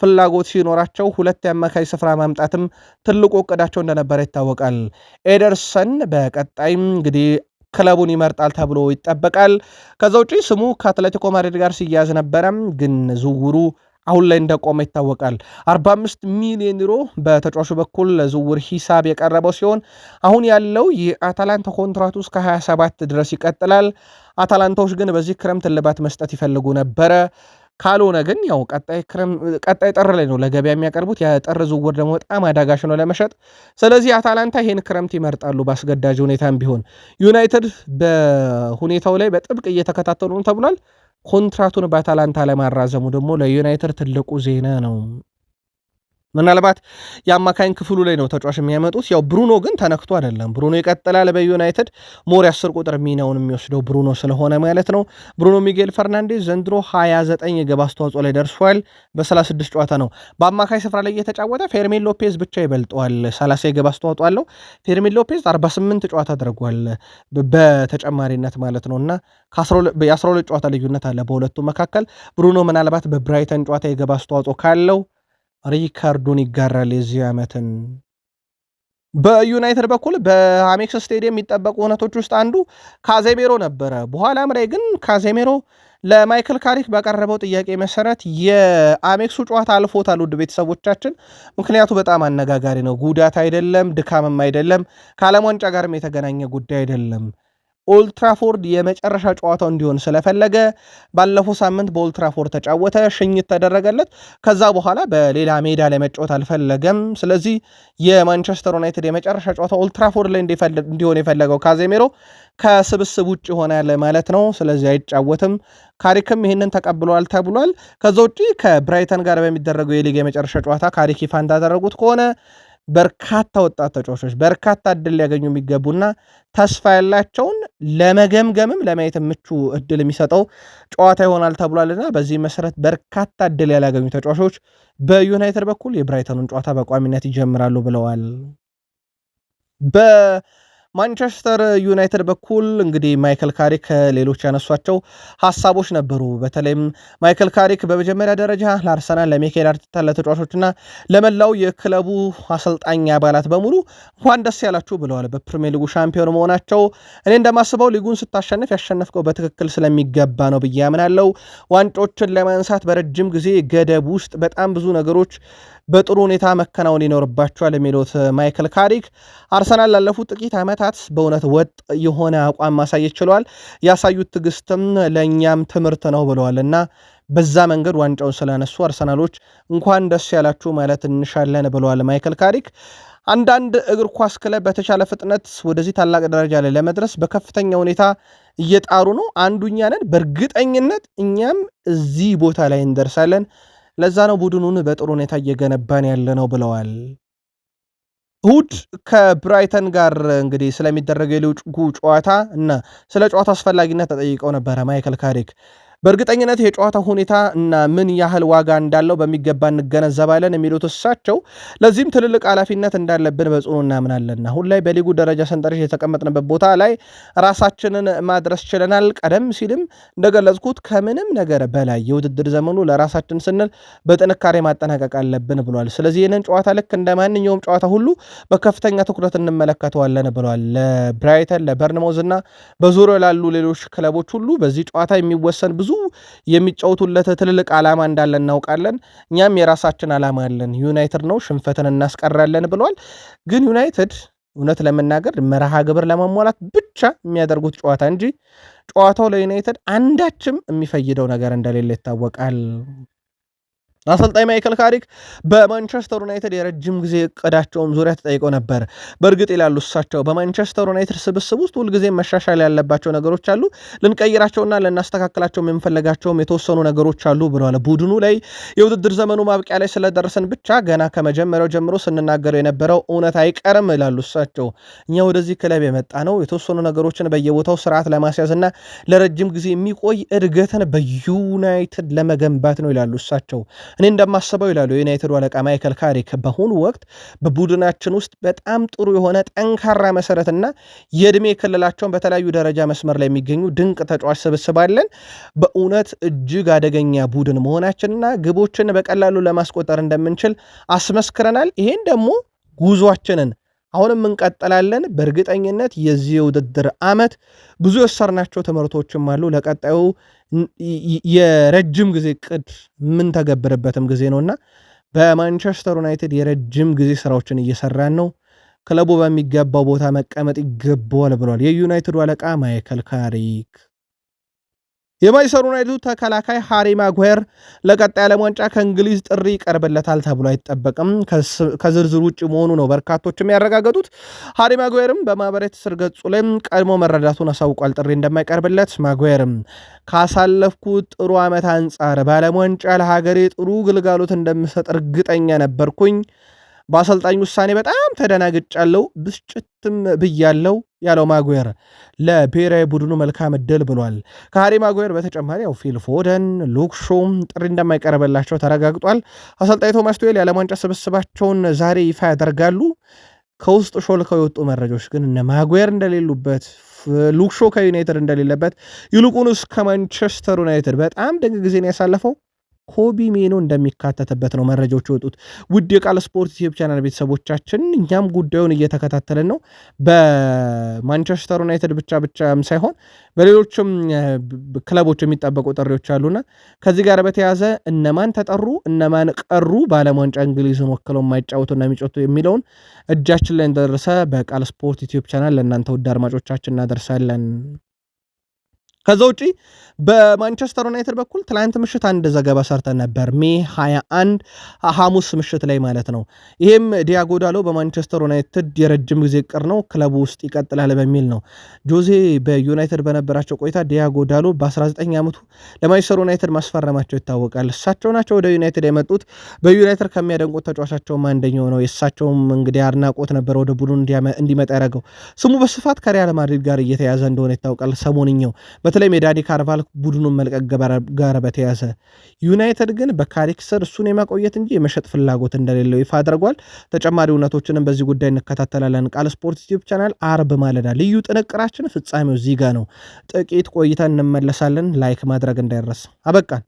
ፍላጎት ሲኖራቸው ሁለት የአማካይ ስፍራ ማምጣትም ትልቁ እቅዳቸው እንደነበረ ይታወቃል። ኤደርሰን በቀጣይም እንግዲህ ክለቡን ይመርጣል ተብሎ ይጠበቃል። ከዛ ውጪ ስሙ ከአትሌቲኮ ማድሪድ ጋር ሲያዝ ነበረም፣ ግን ዝውውሩ አሁን ላይ እንደቆመ ይታወቃል። 45 ሚሊዮን ዩሮ በተጫዋቹ በኩል ለዝውውር ሂሳብ የቀረበው ሲሆን አሁን ያለው የአታላንታ ኮንትራቱ እስከ 27 ድረስ ይቀጥላል። አታላንታዎች ግን በዚህ ክረምት እልባት መስጠት ይፈልጉ ነበረ። ካልሆነ ግን ያው ቀጣይ ጥር ላይ ነው ለገበያ የሚያቀርቡት። የጥር ዝውውር ደግሞ በጣም አዳጋሽ ነው ለመሸጥ። ስለዚህ አታላንታ ይህን ክረምት ይመርጣሉ በአስገዳጅ ሁኔታም ቢሆን። ዩናይትድ በሁኔታው ላይ በጥብቅ እየተከታተሉ ነው ተብሏል። ኮንትራቱን በአታላንታ ለማራዘሙ ደግሞ ለዩናይትድ ትልቁ ዜና ነው። ምናልባት የአማካኝ ክፍሉ ላይ ነው ተጫዋች የሚያመጡት። ያው ብሩኖ ግን ተነክቶ አይደለም። ብሩኖ ይቀጥላል በዩናይትድ ሞር 10 ቁጥር ሚናውን የሚወስደው ብሩኖ ስለሆነ ማለት ነው። ብሩኖ ሚጌል ፈርናንዴዝ ዘንድሮ 29 የግብ አስተዋጽኦ ላይ ደርሷል። በ36 ጨዋታ ነው በአማካኝ ስፍራ ላይ እየተጫወተ። ፌርሚን ሎፔዝ ብቻ ይበልጠዋል፣ 30 የግብ አስተዋጽኦ አለው። ፌርሚን ሎፔዝ 48 ጨዋታ አድርጓል በተጨማሪነት ማለት ነው። እና የ12 ጨዋታ ልዩነት አለ በሁለቱ መካከል። ብሩኖ ምናልባት በብራይተን ጨዋታ የግብ አስተዋጽኦ ካለው ሪካርዶን ይጋራል የዚህ ዓመትን። በዩናይትድ በኩል በአሜክስ ስቴዲየም የሚጠበቁ እውነቶች ውስጥ አንዱ ካዜሜሮ ነበረ። በኋላም ላይ ግን ካዜሜሮ ለማይክል ካሪክ ባቀረበው ጥያቄ መሰረት የአሜክሱ ጨዋታ አልፎታል። ውድ ቤተሰቦቻችን ምክንያቱ በጣም አነጋጋሪ ነው። ጉዳት አይደለም፣ ድካምም አይደለም፣ ከዓለም ዋንጫ ጋርም የተገናኘ ጉዳይ አይደለም። ኦልትራፎርድ የመጨረሻ ጨዋታው እንዲሆን ስለፈለገ ባለፈው ሳምንት በኦልትራፎርድ ተጫወተ፣ ሽኝት ተደረገለት። ከዛ በኋላ በሌላ ሜዳ ላይ መጫወት አልፈለገም። ስለዚህ የማንቸስተር ዩናይትድ የመጨረሻ ጨዋታ ኦልትራፎርድ ላይ እንዲሆን የፈለገው ካዜሜሮ ከስብስብ ውጭ ይሆናል ማለት ነው። ስለዚህ አይጫወትም። ካሪክም ይህንን ተቀብሏል ተብሏል። ከዛ ውጭ ከብራይተን ጋር በሚደረገው የሊግ የመጨረሻ ጨዋታ ካሪክ ይፋ እንዳደረጉት ከሆነ በርካታ ወጣት ተጫዋቾች በርካታ እድል ሊያገኙ የሚገቡና ተስፋ ያላቸውን ለመገምገምም ለማየት ምቹ እድል የሚሰጠው ጨዋታ ይሆናል ተብሏልና በዚህ መሰረት በርካታ እድል ያላገኙ ተጫዋቾች በዩናይትድ በኩል የብራይተኑን ጨዋታ በቋሚነት ይጀምራሉ ብለዋል። ማንቸስተር ዩናይትድ በኩል እንግዲህ ማይክል ካሪክ ሌሎች ያነሷቸው ሀሳቦች ነበሩ። በተለይም ማይክል ካሪክ በመጀመሪያ ደረጃ ለአርሰናል፣ ለሚኬል አርቴታ፣ ለተጫዋቾችና ለመላው የክለቡ አሰልጣኝ አባላት በሙሉ እንኳን ደስ ያላችሁ ብለዋል። በፕሪሚየር ሊጉ ሻምፒዮን መሆናቸው እኔ እንደማስበው ሊጉን ስታሸንፍ ያሸነፍከው በትክክል ስለሚገባ ነው ብዬ አምናለሁ። ዋንጮችን ለማንሳት በረጅም ጊዜ ገደብ ውስጥ በጣም ብዙ ነገሮች በጥሩ ሁኔታ መከናወን ይኖርባቸዋል የሚሉት ማይክል ካሪክ አርሰናል ላለፉት ጥቂት ዓመታት በእውነት ወጥ የሆነ አቋም ማሳየት ችለዋል። ያሳዩት ትዕግስትም ለእኛም ትምህርት ነው ብለዋል እና በዛ መንገድ ዋንጫውን ስላነሱ አርሰናሎች እንኳን ደስ ያላችሁ ማለት እንሻለን ብለዋል ማይክል ካሪክ። አንዳንድ እግር ኳስ ክለብ በተሻለ ፍጥነት ወደዚህ ታላቅ ደረጃ ላይ ለመድረስ በከፍተኛ ሁኔታ እየጣሩ ነው። አንዱኛ ነን። በእርግጠኝነት እኛም እዚህ ቦታ ላይ እንደርሳለን። ለዛ ነው ቡድኑን በጥሩ ሁኔታ እየገነባን ያለ ነው ብለዋል። እሁድ ከብራይተን ጋር እንግዲህ ስለሚደረገው የልዑጩ ጨዋታ እና ስለ ጨዋታ አስፈላጊነት ተጠይቀው ነበረ ማይክል ካሪክ። በእርግጠኝነት የጨዋታ ሁኔታ እና ምን ያህል ዋጋ እንዳለው በሚገባ እንገነዘባለን የሚሉት እሳቸው ለዚህም ትልልቅ ኃላፊነት እንዳለብን በጽኑ እናምናለን። አሁን ላይ በሊጉ ደረጃ ሰንጠረዥ የተቀመጥንበት ቦታ ላይ ራሳችንን ማድረስ ችለናል። ቀደም ሲልም እንደገለጽኩት ከምንም ነገር በላይ የውድድር ዘመኑ ለራሳችን ስንል በጥንካሬ ማጠናቀቅ አለብን ብሏል። ስለዚህ ይህንን ጨዋታ ልክ እንደ ማንኛውም ጨዋታ ሁሉ በከፍተኛ ትኩረት እንመለከተዋለን ብለዋል። ለብራይተን፣ ለበርንማውዝ እና በዙሪያው ላሉ ሌሎች ክለቦች ሁሉ በዚህ ጨዋታ የሚወሰን ብዙ የሚጫወቱለት ትልልቅ ዓላማ እንዳለ እናውቃለን። እኛም የራሳችን ዓላማ አለን። ዩናይትድ ነው፣ ሽንፈትን እናስቀራለን ብለዋል። ግን ዩናይትድ እውነት ለመናገር መርሃ ግብር ለማሟላት ብቻ የሚያደርጉት ጨዋታ እንጂ ጨዋታው ለዩናይትድ አንዳችም የሚፈይደው ነገር እንደሌለ ይታወቃል። አሰልጣኝ ማይክል ካሪክ በማንቸስተር ዩናይትድ የረጅም ጊዜ እቅዳቸውም ዙሪያ ተጠይቀው ነበር። በእርግጥ ይላሉ እሳቸው በማንቸስተር ዩናይትድ ስብስብ ውስጥ ሁልጊዜ መሻሻል ያለባቸው ነገሮች አሉ፣ ልንቀይራቸውና ልናስተካክላቸው የምንፈልጋቸውም የተወሰኑ ነገሮች አሉ ብለዋል። ቡድኑ ላይ የውድድር ዘመኑ ማብቂያ ላይ ስለደረሰን ብቻ ገና ከመጀመሪያው ጀምሮ ስንናገረው የነበረው እውነት አይቀርም ይላሉ እሳቸው። እኛ ወደዚህ ክለብ የመጣ ነው የተወሰኑ ነገሮችን በየቦታው ስርዓት ለማስያዝና ለረጅም ጊዜ የሚቆይ እድገትን በዩናይትድ ለመገንባት ነው ይላሉ እሳቸው። እኔ እንደማስበው ይላሉ የዩናይትድ አለቃ ማይክል ካሪክ በአሁኑ ወቅት በቡድናችን ውስጥ በጣም ጥሩ የሆነ ጠንካራ መሰረትና የእድሜ ክልላቸውን በተለያዩ ደረጃ መስመር ላይ የሚገኙ ድንቅ ተጫዋች ስብስብ አለን። በእውነት እጅግ አደገኛ ቡድን መሆናችንና ግቦችን በቀላሉ ለማስቆጠር እንደምንችል አስመስክረናል። ይሄን ደግሞ ጉዟችንን አሁንም እንቀጥላለን። በእርግጠኝነት የዚህ የውድድር ዓመት ብዙ የወሰድናቸው ትምህርቶችም አሉ። ለቀጣዩ የረጅም ጊዜ ቅድ ምን ተገብርበትም ጊዜ ነውና በማንቸስተር ዩናይትድ የረጅም ጊዜ ስራዎችን እየሰራን ነው። ክለቡ በሚገባው ቦታ መቀመጥ ይገባዋል ብሏል የዩናይትዱ አለቃ ማይክል ካሪክ። የማንቸስተር ዩናይትዱ ተከላካይ ሃሪ ማጓየር ለቀጣይ ዓለም ዋንጫ ከእንግሊዝ ጥሪ ይቀርብለታል ተብሎ አይጠበቅም። ከዝርዝር ውጭ መሆኑ ነው በርካቶች የሚያረጋገጡት። ሃሪ ማጓየርም በማህበራዊ ትስስር ገጹ ላይ ቀድሞ መረዳቱን አሳውቋል፣ ጥሪ እንደማይቀርብለት። ማጓየርም ካሳለፍኩት ጥሩ ዓመት አንጻር በዓለም ዋንጫ ለሀገሬ ጥሩ ግልጋሎት እንደምሰጥ እርግጠኛ ነበርኩኝ። በአሰልጣኝ ውሳኔ በጣም ተደናግጫለሁ፣ ብስጭትም ብያለሁ ያለው ማጓየር ለብሔራዊ ቡድኑ መልካም እድል ብሏል። ከሃሪ ማጓየር በተጨማሪ ያው ፊል ፎደን፣ ሉክ ሾም ጥሪ እንደማይቀርብላቸው ተረጋግጧል። አሰልጣኝ ቶማስ ቱሄል የዓለም ዋንጫ ስብስባቸውን ዛሬ ይፋ ያደርጋሉ። ከውስጥ ሾልከው የወጡ መረጃዎች ግን እነ ማጓየር እንደሌሉበት፣ ሉክ ሾ ከዩናይትድ እንደሌለበት፣ ይልቁንስ ከማንቸስተር ዩናይትድ በጣም ደግ ጊዜን ያሳለፈው ኮቢ ሜኖ እንደሚካተትበት ነው መረጃዎች የወጡት። ውድ የቃል ስፖርት ዩቲዩብ ቻናል ቤተሰቦቻችን እኛም ጉዳዩን እየተከታተልን ነው። በማንቸስተር ዩናይትድ ብቻም ሳይሆን በሌሎችም ክለቦች የሚጠበቁ ጥሪዎች አሉና ከዚህ ጋር በተያያዘ እነማን ተጠሩ እነማን ቀሩ በዓለም ዋንጫ እንግሊዝን ወክለው የማይጫወቱና የሚጫወቱ የሚለውን እጃችን ላይ እንደደረሰ በቃል ስፖርት ዩቲዩብ ቻናል ለእናንተ ውድ አድማጮቻችን እናደርሳለን። ከዛ ውጪ በማንቸስተር ዩናይትድ በኩል ትላንት ምሽት አንድ ዘገባ ሰርተን ነበር። ሜይ 21 ሐሙስ ምሽት ላይ ማለት ነው። ይሄም ዲያጎ ዳሎ በማንቸስተር ዩናይትድ የረጅም ጊዜ እቅድ ነው ክለቡ ውስጥ ይቀጥላል በሚል ነው። ጆዜ በዩናይትድ በነበራቸው ቆይታ ዲያጎ ዳሎ በ19 ዓመቱ ለማንቸስተር ዩናይትድ ማስፈረማቸው ይታወቃል። እሳቸው ናቸው ወደ ዩናይትድ የመጡት። በዩናይትድ ከሚያደንቁት ተጫዋቻቸውም አንደኛው ነው። የእሳቸውም እንግዲህ አድናቆት ነበር ወደ ቡድኑ እንዲመጣ ያደረገው። ስሙ በስፋት ከሪያል ማድሪድ ጋር እየተያዘ እንደሆነ ይታወቃል። ሰሞንኛው በተለይ ሜዳዲ ካርቫል ቡድኑን መልቀቅ ጋር በተያዘ ዩናይትድ ግን በካሪክ ስር እሱን የማቆየት እንጂ የመሸጥ ፍላጎት እንደሌለው ይፋ አድርጓል። ተጨማሪ እውነቶችንም በዚህ ጉዳይ እንከታተላለን። ቃል ስፖርት ዩቲዩብ ቻናል አርብ ማለዳ ልዩ ጥንቅራችን ፍጻሜው እዚህ ጋ ነው። ጥቂት ቆይታ እንመለሳለን። ላይክ ማድረግ እንዳይረሳ። አበቃን።